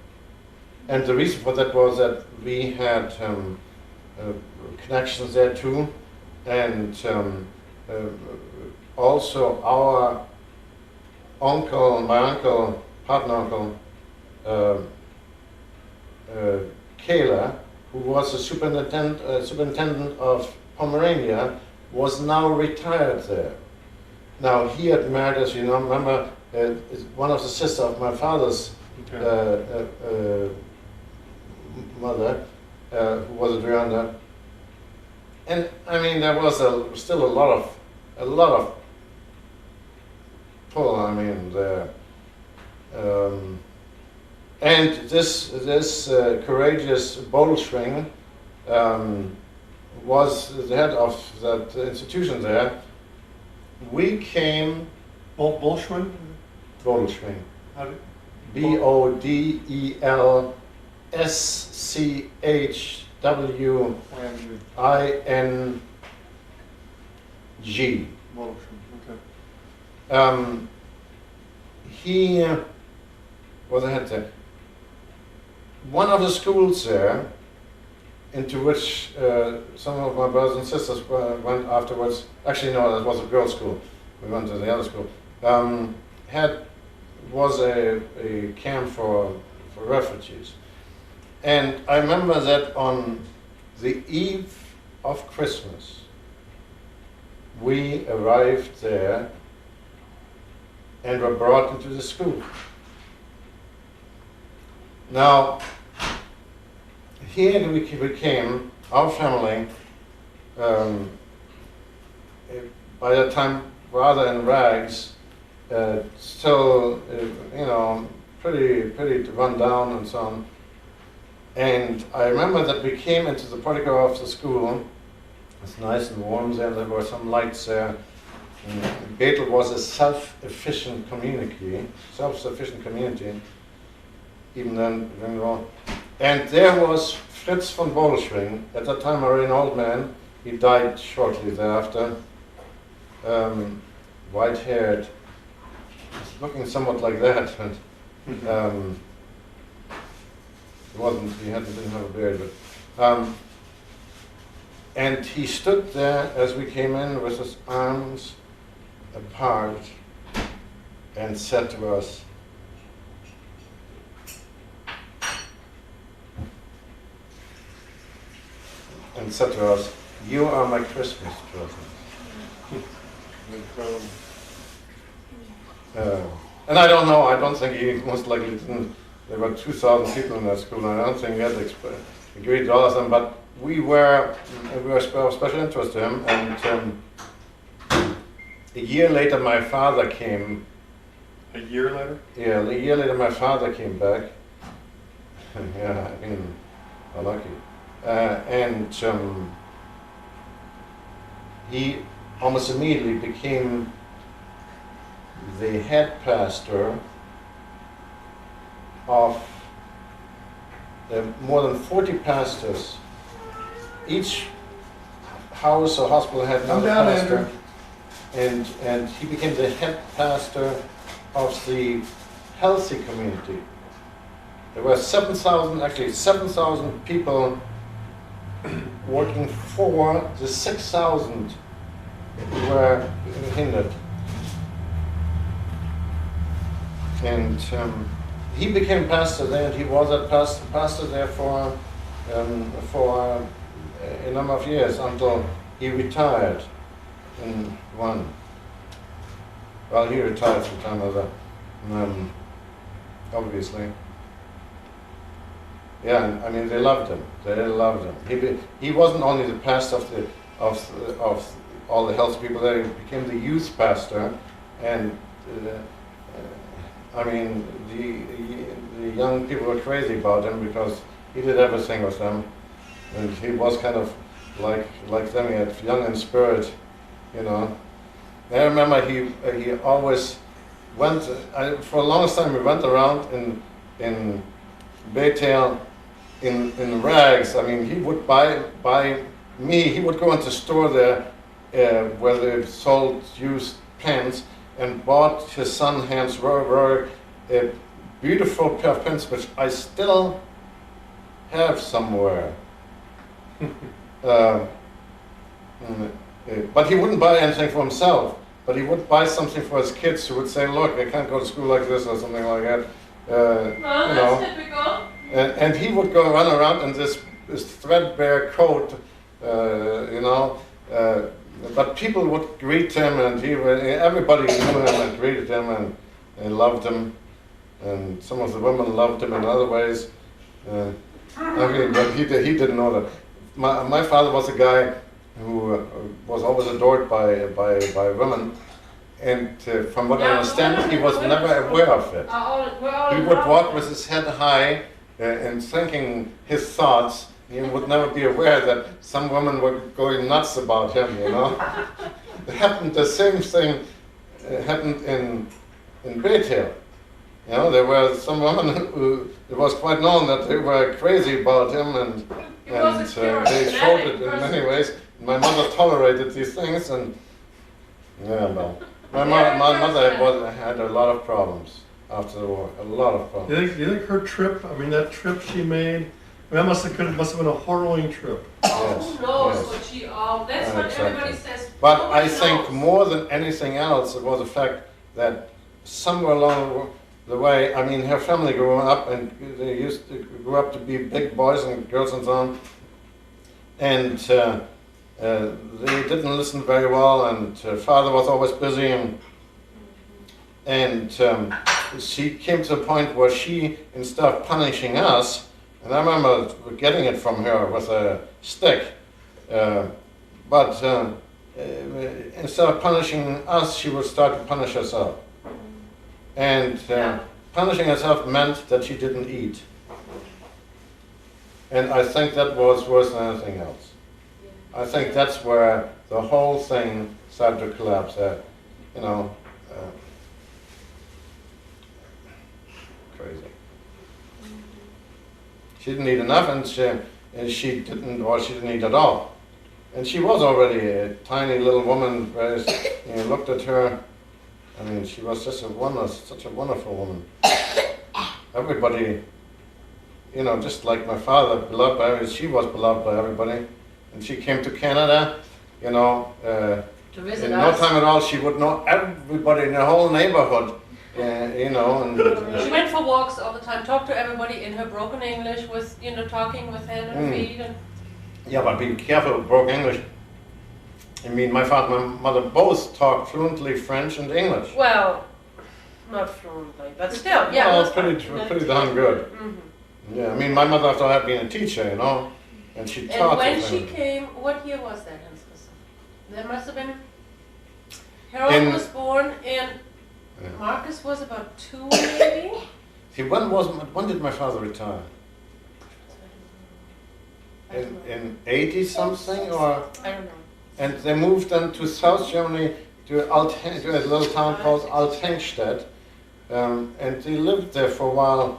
And the reason for that was that we had connections there too, and also our uncle, my uncle, partner uncle, Kayla, who was the superintendent of Pomerania, was now retired there. Now he had married, as you know, remember, one of the sisters of my father's mother, who was a Duranda, And I mean, there was still a lot of pull. I mean, and this courageous Bolschwing was the head of that institution there. We came. Bolschwing? Bodelschwing. How do Bodelschwing. Bolschwing, Okay. He was a head there. One of the schools there, into which some of my brothers and sisters went afterwards. Actually, no, that was a girls' school. We went to the other school. Was a camp for refugees. And I remember that on the eve of Christmas, we arrived there and were brought into the school. Now, here we became, our family, by that time rather in rags, still, pretty run down and so on. And I remember that we came into the portico of the school. It's nice and warm there, and there were some lights there. Bethel was a self-sufficient community, even then during the war. And there was Fritz von Bodelschwing, at that time already an old man. He died shortly thereafter. White-haired, looking somewhat like that. And, he didn't have a beard, but and he stood there as we came in with his arms apart and said to us, "You are my Christmas present." And I don't know, I don't think he most likely didn't. There were 2,000 people in that school, and I don't think he had agreed to all of them, but we were of special interest to him. And a year later, my father came. A year later? Yeah, a year later, my father came back. Yeah, I mean, how lucky. And he almost immediately became the head pastor of more than 40 pastors. Each house or hospital had another pastor, and he became the head pastor of the healthy community. There were 7,000 people working for the 6,000 who were hindered. And he became pastor there, and he was a pastor there for a number of years until he retired in one. Well, he retired from time to time, obviously. Yeah, I mean, they loved him. They really loved him. He wasn't only the pastor of all the health people there. He became the youth pastor, and I mean, the young people were crazy about him because he did everything with them, and he was kind of like them. He had young in spirit, you know. And I remember he always went. For the longest time, we went around in Bethel in rags. I mean, he would buy me. He would go into the store there where they sold used pants, and bought his son Hans Röhrig a beautiful pair of pants, which I still have somewhere. But he wouldn't buy anything for himself, but he would buy something for his kids who would say, "Look, they can't go to school like this," or something like that. That's typical. And he would go run around in this threadbare coat, but people would greet him, and everybody knew him and greeted him and loved him, and some of the women loved him in other ways. But he didn't know that. My father was a guy who was always adored by women. And from what I understand, he was never aware of it. He would walk with his head high and thinking his thoughts. He would never be aware that some women were going nuts about him, you know. It happened, the same thing happened in Bethel. You know, there were some women who, it was quite known that they were crazy about him, and they showed it in many ways. My mother tolerated these things, and yeah, no. My mother had a lot of problems after the war, a lot of problems. You think her trip, I mean that trip she made, that must have been a harrowing trip. Oh, Yes, who knows yes. what she, that's what Exactly. everybody says. But Nobody I think knows. more than anything else, it was the fact that somewhere along the way, I mean, her family grew up, and they grew up to be big boys and girls and so on, and they didn't listen very well, and father was always busy, and she came to the point where she, instead of punishing us, and I remember getting it from her with a stick, but instead of punishing us, she would start to punish herself. And punishing herself meant that she didn't eat. And I think that was worse than anything else. I think that's where the whole thing started to collapse. Crazy. She didn't eat enough, and she didn't eat at all. And she was already a tiny little woman. Whereas you looked at her, I mean, she was just such a wonderful woman. Everybody, you know, just like my father, beloved by everybody, she was beloved by everybody. And she came to Canada, you know, To visit in us. no time at all, she would know everybody in the whole neighborhood, you know. And She went for walks all the time, talked to everybody in her broken English, with, you know, talking with hand and feet. And yeah, but be careful with broken English. I mean, my father and my mother both talked fluently French and English. well, not fluently, but still, yeah. Well, pretty darn good. Mhm. Yeah, I mean, my mother after had been a teacher, you know, and she taught And when us she and- came, what year was that, Hans Christoph? That must have been, Harold was born, and Yeah. Marcus was about 2 maybe? See, when did my father retire? I don't know. In 80 something, or? I don't know. And they moved them to South Germany, to a little town called Althengstedt, and they lived there for a while,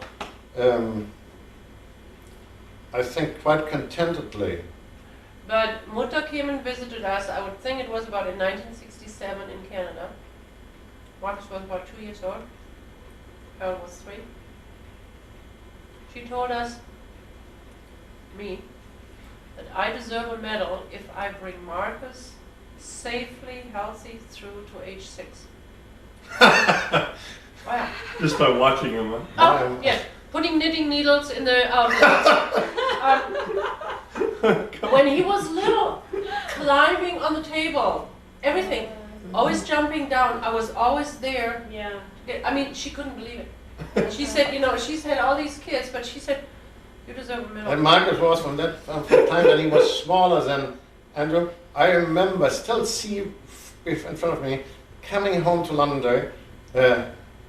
I think quite contentedly. But Mutter came and visited us, I would think it was about in 1967 in Canada. Marcus was about 2 years old. Harold was 3. She told us, me, that I deserve a medal if I bring Marcus safely, healthy through to age 6. Wow. Just by watching him, huh? Oh, yeah. Putting knitting needles in the when he was little, climbing on the table, everything, always jumping down. I was always there. Yeah. I mean, she couldn't believe it. She said, you know, she's had all these kids, but she said, you deserve a medal. And Marcus was from the time that he was smaller than Andrew. I remember, still see in front of me, coming home to London,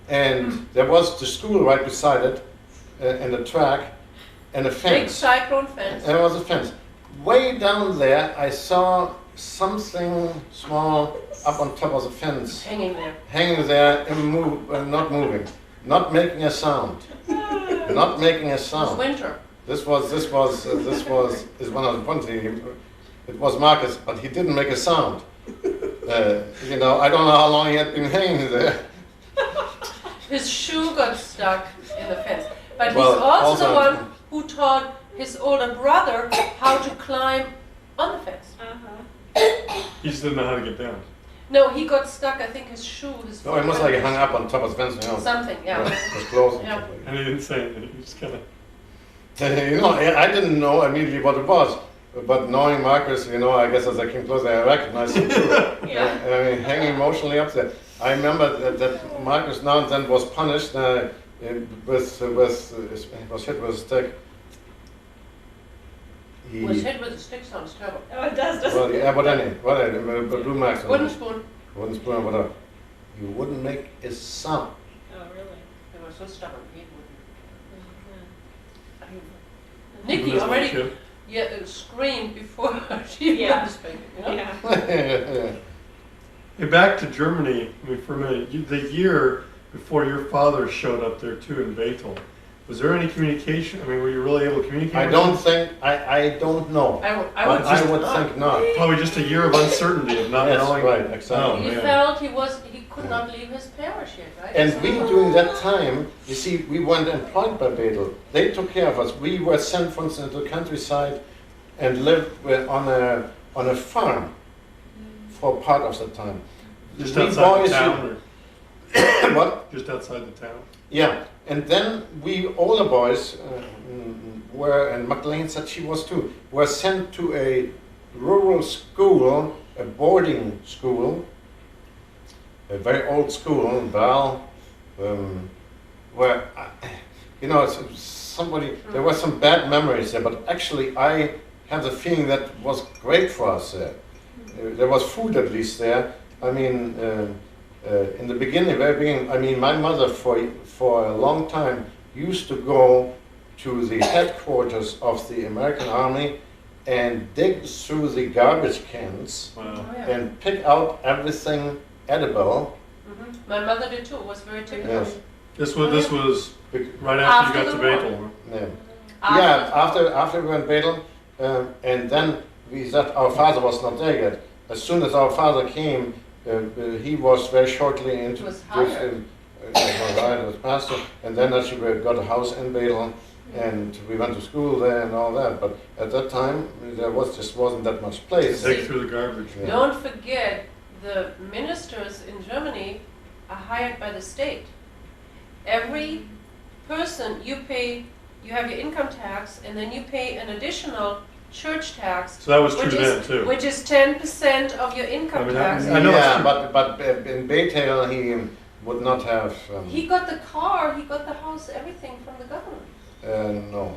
and there was the school right beside it, and a track, and a Big fence. cyclone fence. And there was a fence. Way down there, I saw something small up on top of the fence, Hanging there. hanging there, not moving, not making a sound, not making a It was sound. winter. This was one of the points. It was Marcus, but he didn't make a sound. You know, I don't know how long he had been hanging there. His shoe got stuck in the fence. But Well, he's also the also- one who taught his older brother how to climb on the fence. He just didn't know how to get down. No, he got stuck. I think his shoe, his No, he must like hung up on top of the fence, you know. something. Yeah. It was close. Yeah. And he didn't say anything. He just kind of. You know, I didn't know immediately what it was, but knowing Marcus, you know, I guess as I came closer, I recognized him too. Yeah. I mean, hanging emotionally up there. I remember that Marcus now and then was punished he was hit with a stick. Was hit with a stick sounds terrible. Oh, it does, doesn't well, it? yeah, but du magst Wooden spoon. Wooden spoon, whatever. He wouldn't make a sound. Oh, really? They were so stubborn. He wouldn't. Mhm. Nikki Who is my already kid? screamed before she Yeah. was speaking. You know? Yeah. Hey, back to Germany. I mean, for a minute, the year before your father showed up there too in Bethel, was there any communication? I mean, were you really able to communicate? I with don't him? think, I don't know. I But I would not. think not. Probably just a year of uncertainty of not Yes, knowing. right, exactly. He man. felt he could not leave his parish yet, right? And So- we, during that time, you see, we weren't employed by Bethel. They took care of us. We were sent, for instance, to the countryside and lived on a farm for part of the time. Just We outside boys the town, or What? just outside the town. Yeah, and then we older boys were, and Magdalene said she was too, were sent to a rural school, a boarding school, a very old school in Val, where, you know, there were some bad memories there, but actually I have the feeling that was great for us there. There was food at least there. I mean, in the beginning, very beginning, I mean, my mother for a long time used to go to the headquarters of the American Army and dig through the garbage cans Wow. Oh, yeah. and pick out everything edible. Mhm. My mother did too. It was very typical. Yes. This was Bec- right after you After got to the war. Bethel. Yeah. Yeah, after we went Bethel, and then we said our father was not there yet. As soon as our father came, he was very shortly into Was hired. as pastor, and then actually we got a house in Bethel, and we went to school there and all that. But at that time, there just wasn't that much place. Dig through the garbage. Yeah. Don't forget, the ministers in Germany are hired by the state. Every person you have your income tax, and then you pay an additional church tax, So that was true which then is too. which is 10% of your income I mean, tax. I know it's Yeah, true. but in Bethel he would not have. He got the car, he got the house, everything from the government. No.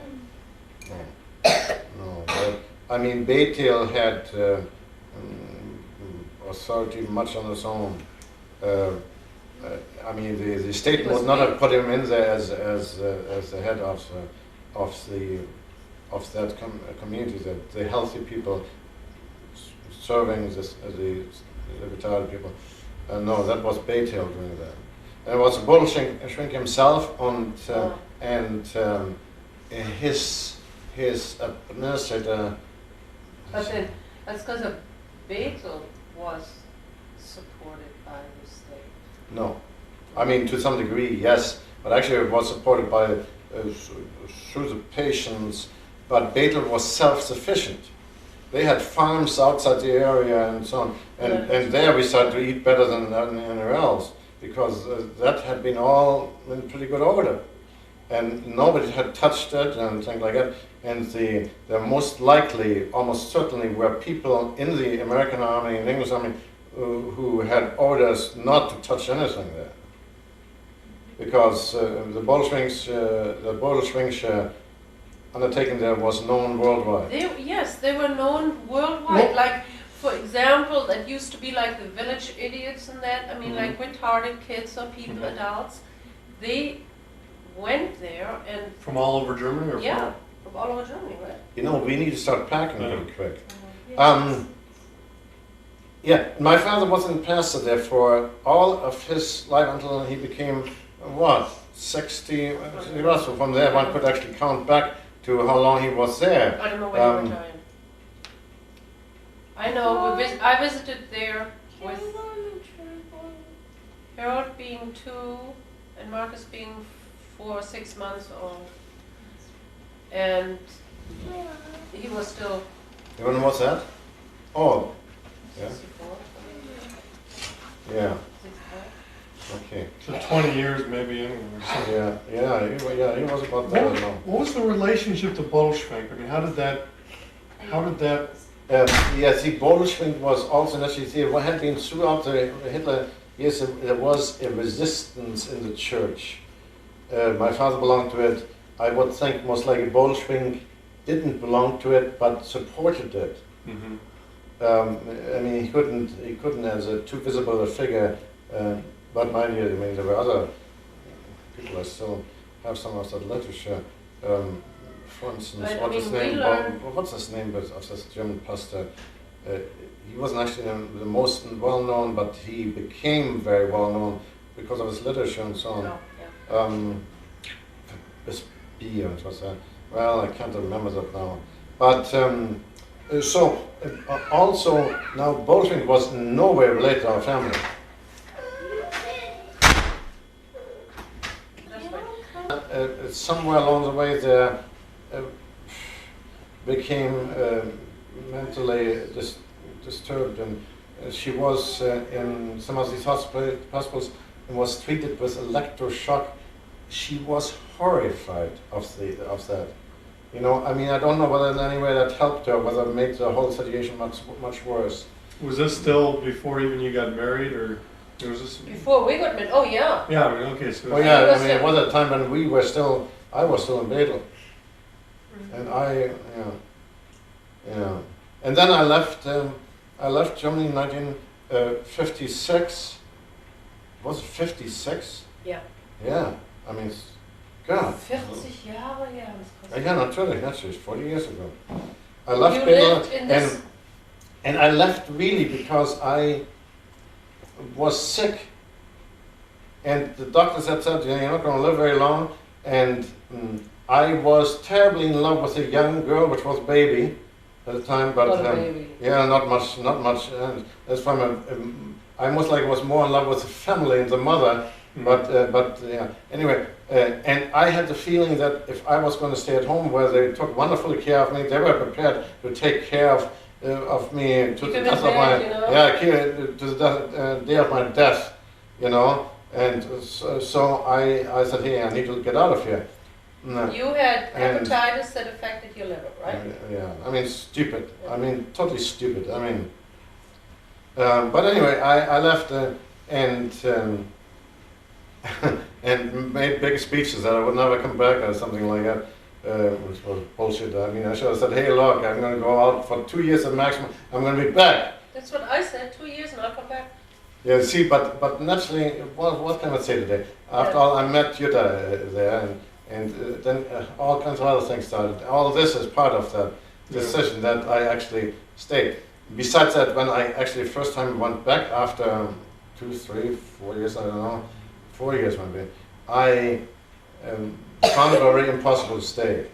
No. But, I mean, Bethel had authority much on its own. I mean, the state It was would not big. have put him in there as the head of that community, the healthy people serving the retired people. No, that was Bethel doing that. And it was Bolschwink himself and his administrator. But then, that's because of Bethel was supported by the state. No, I mean to some degree, yes, but actually it was supported by through the patients. But Bethel was self-sufficient. They had farms outside the area and so on, and there we started to eat better than anywhere else because that had been all in pretty good order, and nobody had touched it and things like that. And the most likely, almost certainly, were people in the American Army and English Army who had orders not to touch anything there, because the Bolsheviks undertaking there was known worldwide. They were known worldwide. Well- Like, for example, that used to be like the village idiots and that. I mean, like retarded kids or people, adults. They went there and From all over Germany, or yeah, from all over Germany, right? You know, we need to start packing Yeah. pretty quick. Yeah, my father wasn't pastor there for all of his life until he became, 60? So from there one could actually count back to how long he was there. I don't know when he retired. I know, I visited there with Harold being 2 and Marcus being 4 or 6 months old. And he was still When was that? Oh, yeah, 64, yeah, 65. okay. So 20 years maybe anyway. Or something. Yeah, he was about that long. What was the relationship to Bolshevik? I mean, how did that? Yes, the Bolshevik was also necessary. What had been throughout the Hitler years, there was a resistance in the church. My father belonged to it. I would think most likely Bolshevik didn't belong to it but supported it. Mhm. I mean, he couldn't as a too visible a figure. But mind you, I mean, there were other people that still have some of that literature. For instance, But, I what's mean, his we name? learn- What's his name of this German pastor? He wasn't actually the most well known, but he became very well known because of his literature and so on. No, yeah. This beer, it was well, I can't remember that now. But so also now Bolshevik was in no way related to our family. That's right. Somewhere along the way there became mentally disturbed, and she was in some of these hospitals and was treated with electroshock. She was horrified of that. You know, I mean, I don't know whether in any way that helped her, whether it made the whole situation much worse. Was this still before even you got married, or was this? Before we got married, oh yeah. Yeah, I mean, okay, so. Oh yeah, I mean, it was a time when I was still in Basel. And and then I left Germany in 1956. Was it 56? Yeah. Yeah, I mean, God. 40 Jahre, yeah. Das Yeah, naturally, 40 years ago. I left You Basel, lived in this. and I left really because I was sick. And the doctors had said, you're not going to live very long. And I was terribly in love with a young girl, which was baby at the time, but Not a baby. yeah, not much. And that's from I most likely was more in love with the family and the mother, but yeah. Anyway, and I had the feeling that if I was going to stay at home, where they took wonderfully care of me, they were prepared to take care of me to the death of my to the day of my death, you know. And so I said, hey, I need to get out of here. You had hepatitis that affected your liver, right? Yeah, I mean, stupid. I mean, totally stupid. I mean, but anyway, I left and and made big speeches that I would never come back or something like that, which was bullshit. I mean, I should have said, hey, look, I'm going to go out for 2 years at maximum. I'm going to be back. That's what I said, 2 years and I'll come back. Yeah, see, but naturally, what can I say today? After all, I met Jutta there, and then all kinds of other things started. All this is part of that decision that I actually stayed. Besides that, when I actually first time went back after 2, 3, 4 years, I don't know, 4 years maybe, I found it very impossible to stay.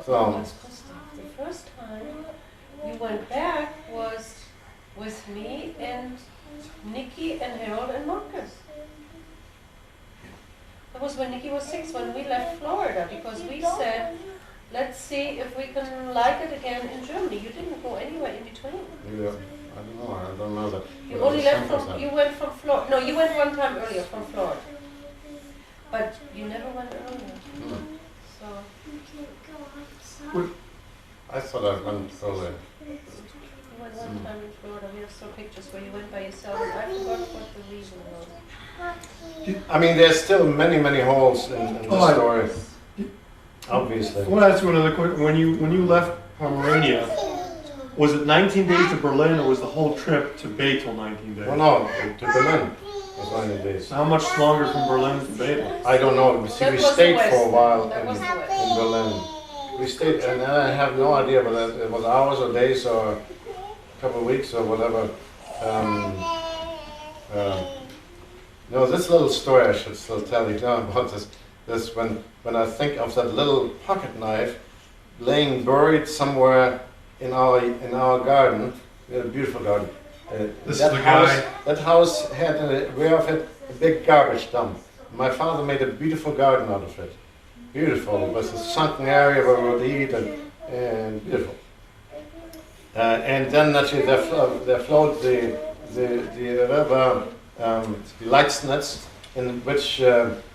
So Hans Christoph, the first time you went back was with me and Nikki and Harold and Marcus. That was when Nikki was 6, when we left Florida, because we said, let's see if we can like it again in Germany. You didn't go anywhere in between. yeah, I don't know that. You only left from, you went from Florida. No, you went one time earlier from Florida. But you never went earlier. So, I thought I went earlier. you went one time in Florida. We have some pictures where you went by yourself, and I forgot what the reason was. I mean, there's still many holes in the story. Obviously. I want to ask you another question. When you left Pomerania, was it 19 days to Berlin, or was the whole trip to Basel 19 days? Well, no, to Berlin was 19 days. How much longer from Berlin to Basel? I don't know. See, That we was the stayed West. for a while That was the West. in Berlin. We stayed, and I have no idea whether it was hours or days or a couple of weeks or whatever. No, this little story I should still tell you now about this when I think of that little pocket knife laying buried somewhere in our garden. We had a beautiful garden. That house had in the rear of it a big garbage dump. My father made a beautiful garden out of it. Beautiful. It was a sunken area where we would eat and beautiful. And then naturally there flowed the river Leitsnetz, in which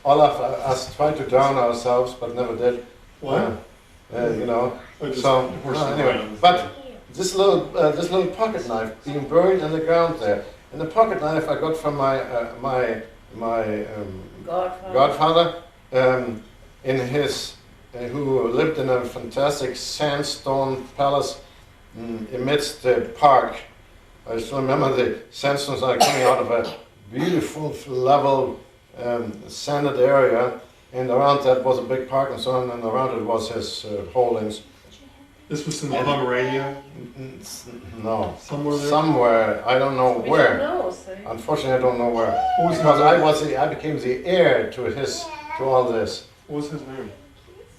all of us tried to drown ourselves but never did. What? You know. Just So horses anyway, around. but this little pocket knife being buried in the ground there, and the pocket knife I got from my Godfather. godfather in his who lived in a fantastic sandstone palace amidst the park. I still remember the sandstones are coming out of a beautiful, level, sanded area, and around that was a big park and so on, and around it was his holdings. This was in Pomerania? No. Somewhere there? Somewhere, I don't know We where. don't know, so. Unfortunately, I don't know where. What was Because his name? I became the heir to all this. What was his name?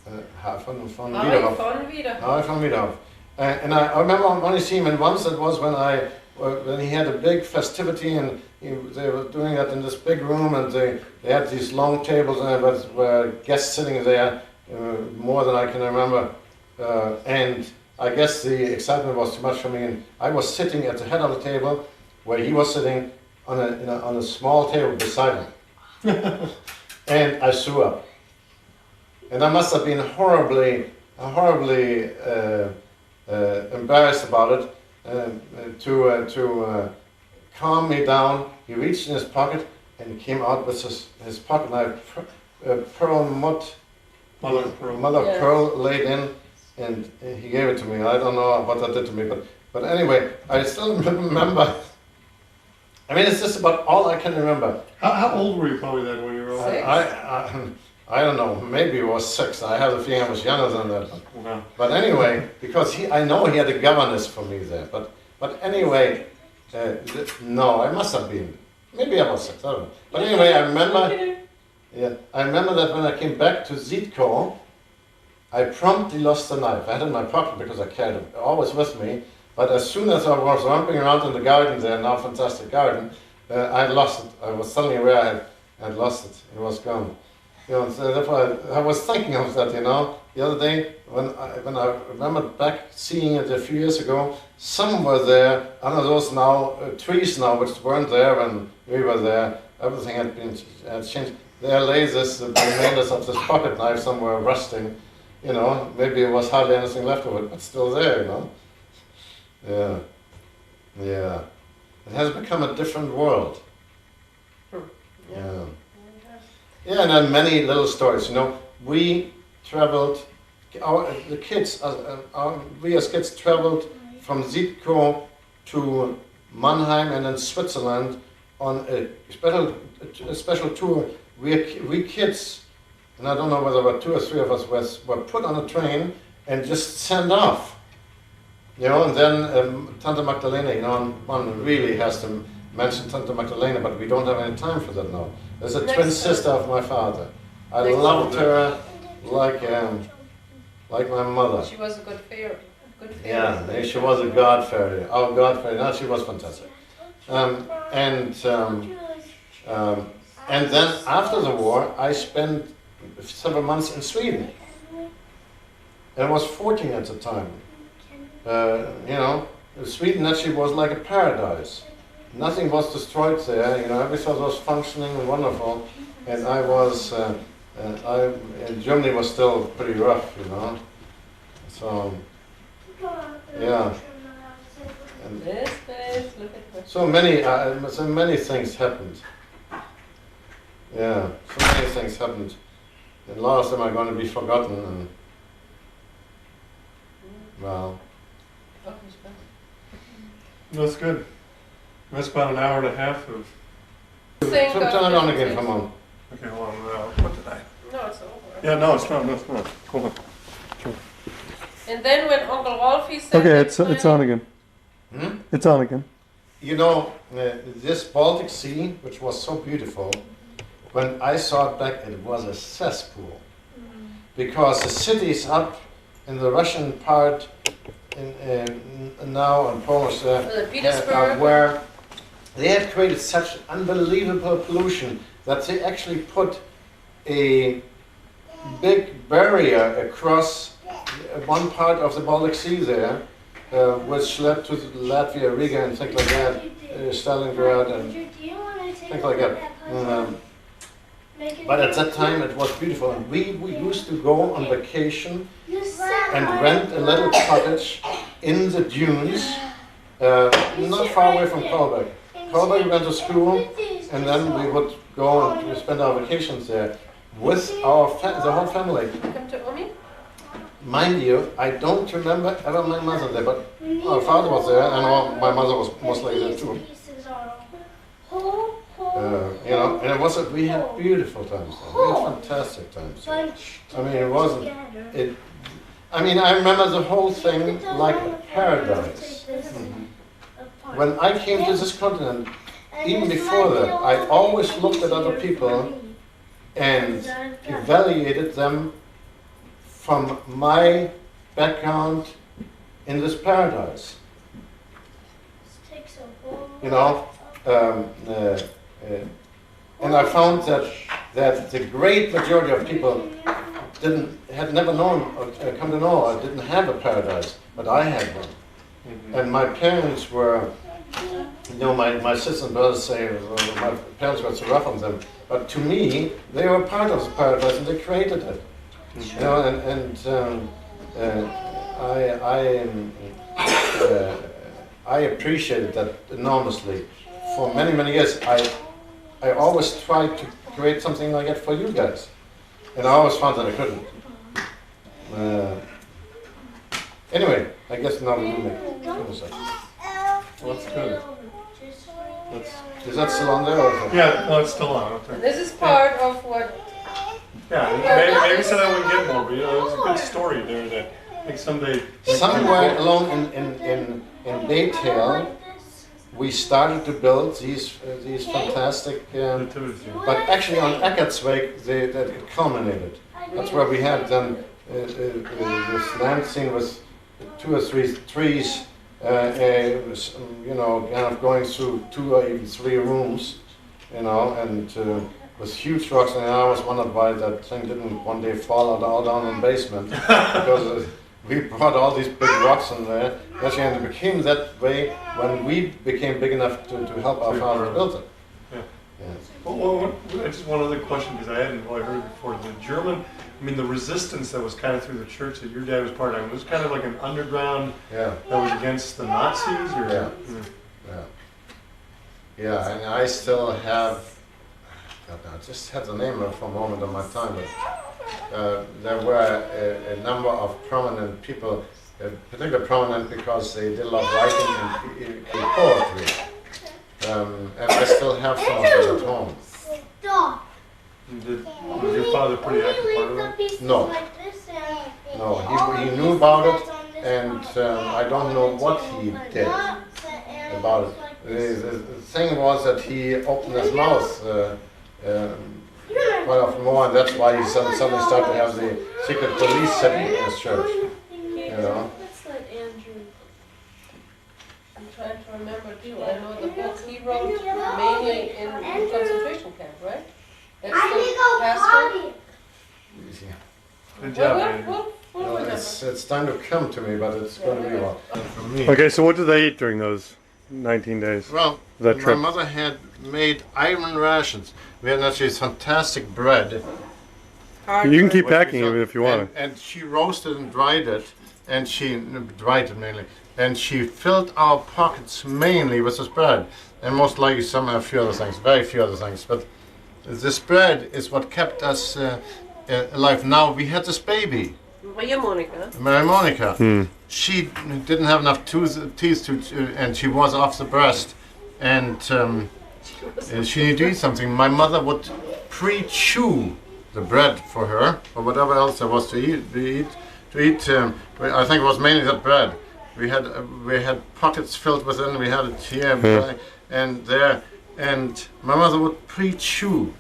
Von Von Wiederhoff. Wiederhoff. Von Wiederhoff. And I remember only seeing him once. That was when he had a big festivity, and they were doing that in this big room, and they had these long tables, and there were guests sitting there, more than I can remember. And I guess the excitement was too much for me, and I was sitting at the head of the table, where he was sitting on a small table beside him, and I threw up. And I must have been horribly embarrassed about it. To calm me down, he reached in his pocket and came out with his pocket knife, Mother of Pearl. mother of Yes. pearl laid in, and he gave it to me. I don't know what that did to me, but anyway, I still remember. I mean, it's just about all I can remember. How old were you probably then when you were Six. I don't know, maybe it was 6. I have the feeling I was younger than that. Wow. But anyway, because I know he had a governess for me there. But anyway, no, I must have been. Maybe I was 6, I don't know. But anyway, I remember that when I came back to Zietkow, I promptly lost the knife. I had it in my pocket because I carried it always with me. But as soon as I was romping around in the garden there, now fantastic garden, I had lost it. I was suddenly aware I had lost it. It was gone. You know, so therefore I was thinking of that, the other day when I remembered back seeing it a few years ago, somewhere there, under those trees now, which weren't there when we were there, everything had changed. There lay the remainders of this pocket knife somewhere rusting, maybe it was hardly anything left of it, but still there, Yeah. It has become a different world. Yeah. Yeah, and then many little stories. We traveled. The kids, we as kids traveled from Zietkow to Mannheim and then Switzerland on a special tour. We kids, and I don't know whether there were 2 or 3 of us, were put on a train and just sent off. And then Tante Magdalena. One really has to mention Tante Magdalena, but we don't have any time for that now. There's a twin sister of my father. I loved her like my mother. She was a good fairy. Yeah, she was a god fairy. Our god fairy. No, she was fantastic. And then after the war, I spent several months in Sweden. I was 14 at the time. Sweden actually was like a paradise. Nothing was destroyed there. Everything was functioning and wonderful. And I was, Germany was still pretty rough, So, yeah. And Look at her. so many things happened. Yeah, so many things happened. And a lot of them are going to be forgotten. And, well. That's good. That's about an hour and a half of. Thank God Turn it on for again, this. come on. Okay, hold on. What did I? No, it's over. Yeah, no, it's not. No, it's not. Hold on. And then when Uncle Rolfie said... Okay, it's on again. Hmm? It's on again. This Baltic Sea, which was so beautiful, when I saw it back, it was a cesspool. Because the cities up in the Russian part, now in Polish, Petersburg. where they had created such unbelievable pollution that they actually put a big barrier across one part of the Baltic Sea there, which led to Latvia, Riga, and things like that, Stalingrad, and things like that. But at that time it was beautiful, and we used to go on vacation and rent a little cottage in the dunes, not far away from Kolberg. Kolberg we went to school, and then we would go and we spend our vacations there with the whole family. Come to Omi? mind you, I don't remember ever my mother there, but our father was there, and my mother was mostly there too. And we had beautiful times. We had fantastic times. I mean, it wasn't. I remember the whole thing like a paradise. When I came to this continent, even before that, I always looked at other people and evaluated them from my background in this paradise. And I found that the great majority of people had never known or come to know or didn't have a paradise, but I had one. And my parents were, my sisters and brothers say my parents were so rough on them, but to me, they were part of the paradise and they created it. I appreciated that enormously. For many, many years, I always tried to create something like that for you guys. And I always found that I couldn't. Anyway, I guess now we will make it. Well, that's good. Is that still on there? Or Yeah, no, it's still on. Okay. This is part of what. Yeah, maybe so that we get more, but there's a good story there that I think someday. Somewhere along in Bethel, we started to build these fantastic, but actually on Eckertsweg that it culminated. That's where we had then this land scene with 2 or 3 trees, kind of going through 2 or even 3 rooms, and with huge rocks. And I always wondered why that thing didn't one day fall all down in the basement, because we brought all these big rocks in there. Actually, and it became that way when we became big enough to help our father build it. Yeah. Well, just one other question, because I hadn't really heard it before. The German, the resistance that was kind of through the church that your dad was part of, was kind of like an underground that was against the Nazis? Or? Yeah, and I still have, I just had the name for a moment on my tongue, but there were a number of prominent people, particularly prominent because they did a lot of writing in poetry. And I still have some of them at home. Was your father pretty active part of that? No. No, he knew about it, and I don't know what he did about it. The thing was that he opened his mouth quite often more, and that's why he suddenly started to have the secret police setting in his church. I'm trying to remember too. I know the book he wrote mainly in concentration camp, right? That's the pastor. Good job, Andrew. We'll remember. It's time to come to me, but it's going to be a while. For me. Okay, so what did they eat during those 19 days? Well, that my trip? mother had made iron rations. We had actually fantastic bread. You can keep packing it if you want. And she roasted and dried it, and she dried it mainly. And she filled our pockets mainly with this bread, and most likely a few other things, very few other things. But this bread is what kept us alive. Now we had this baby, Mary Monica. She didn't have enough teeth and she was off the breast, and she needed to eat something. My mother would pre-chew the bread for her, or whatever else there was to eat. I think it was mainly that bread. We had pockets filled with it. We had it here and there, and my mother would pre-chew.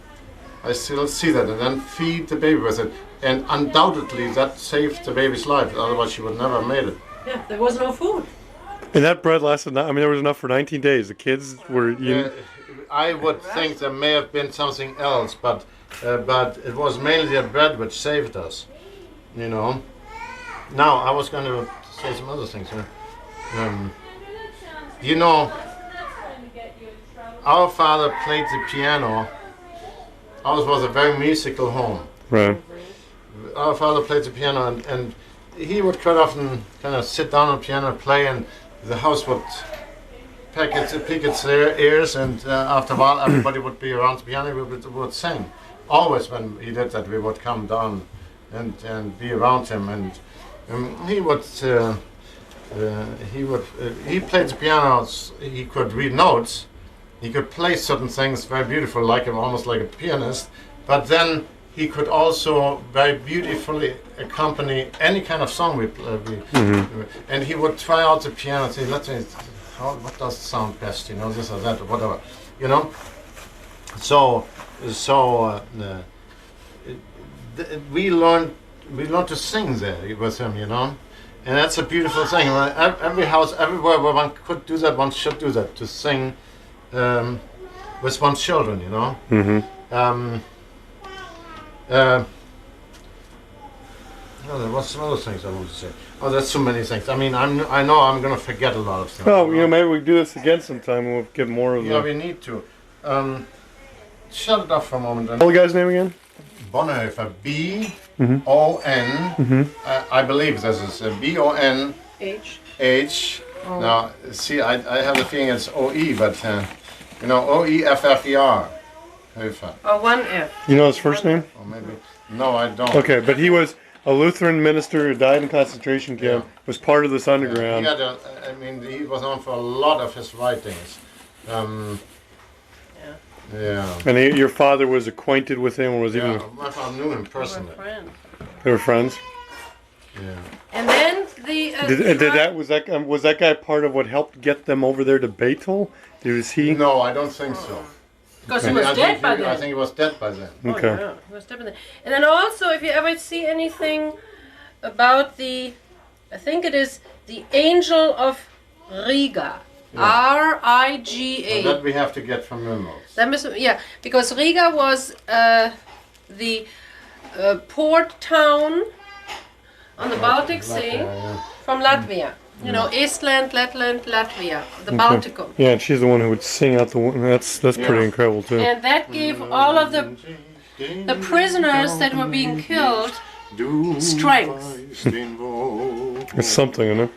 I still see that, and then feed the baby with it. And undoubtedly, that saved the baby's life. Otherwise, she would never have made it. Yeah, there was no food. And that bread lasted. There was enough for 19 days. The kids were. I would think there may have been something else, but it was mainly the bread which saved us. Now, I was going to say some other things. Our father played the piano. Ours was a very musical home. Right. Our father played the piano, and he would quite often kind of sit down on the piano and play, and the house would pick its ears, and after a while everybody would be around the piano. We would sing. Always when he did that, we would come down and be around him, and He would. He played the piano. He could read notes. He could play certain things very beautiful, almost like a pianist. But then he could also very beautifully accompany any kind of song and he would try out the piano and say, let's say, what does sound best, this or that or whatever, So we learned to sing there with him, and that's a beautiful thing. Every house, everywhere where one could do that, one should do that, to sing with one's children, there was some other things I wanted to say. Oh, there's so many things. I mean, I know I'm going to forget a lot of things. Oh, maybe we do this again sometime and we'll get more of we need to. Shut it off for a moment. Tell the guy's name again? Bonhoeffer, B-O-N, I believe this is B-O-N-H. Oh. Now, see, I have the feeling it's O-E, but, O-E-F-F-E-R. Höfer. Or one F. You know his first name? Or maybe, no, I don't. Okay, but he was a Lutheran minister who died in concentration camp, was part of this underground. He was known for a lot of his writings. And your father was acquainted with him, or was even? My father knew him personally. They were friends. Yeah. And then was that guy part of what helped get them over there to Bethel? Was he? No, I don't think so. Because he was dead by then. I think he was dead by then. Okay. Oh, yeah, he was dead by then. And then also, if you ever see anything about I think it is the Angel of Riga. R-I-G-A. That we have to get from Mümmels. Because Riga was the port town on the Baltic Sea from Latvia. Estland, Letland, Latvia, the Balticum. Yeah, and she's the one who would sing out the. That's pretty incredible too. And that gave all of the prisoners that were being killed strength. It's something,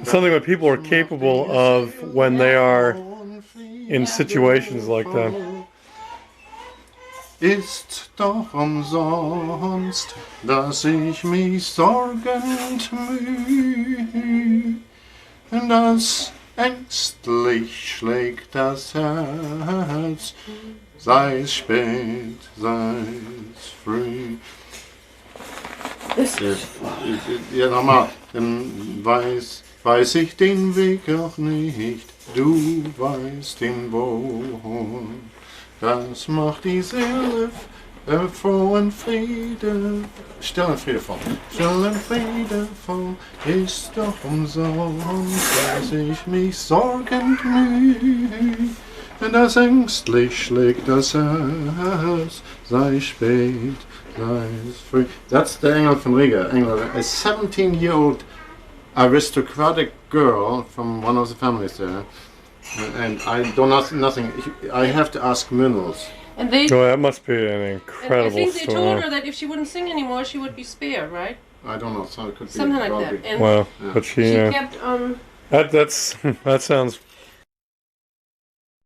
Something that people are capable of when they are in situations like that. Ist doch umsonst, dass ich mich sorgend müh, dass ängstlich schlägt das Herz, sei es spät, sei es früh. Nochmal, weiß ich den Weg auch nicht, du weißt ihn wohl. Das macht die Seele froh und Friede, still und friedevoll. Still und friedevoll ist doch umsonst, dass ich mich sorgend müh. Das ängstlich schlägt das Herz, sei spät, sei es früh. That's the Engel von Riga. A 17-year-old aristocratic girl from one of the families there. And I don't know nothing. I have to ask Mümmels. And they. Oh, that must be an incredible I think they story. told her that if she wouldn't sing anymore, she would be spared, right? I don't know. So it could be something like probably. that. And Wow, but she kept on. That sounds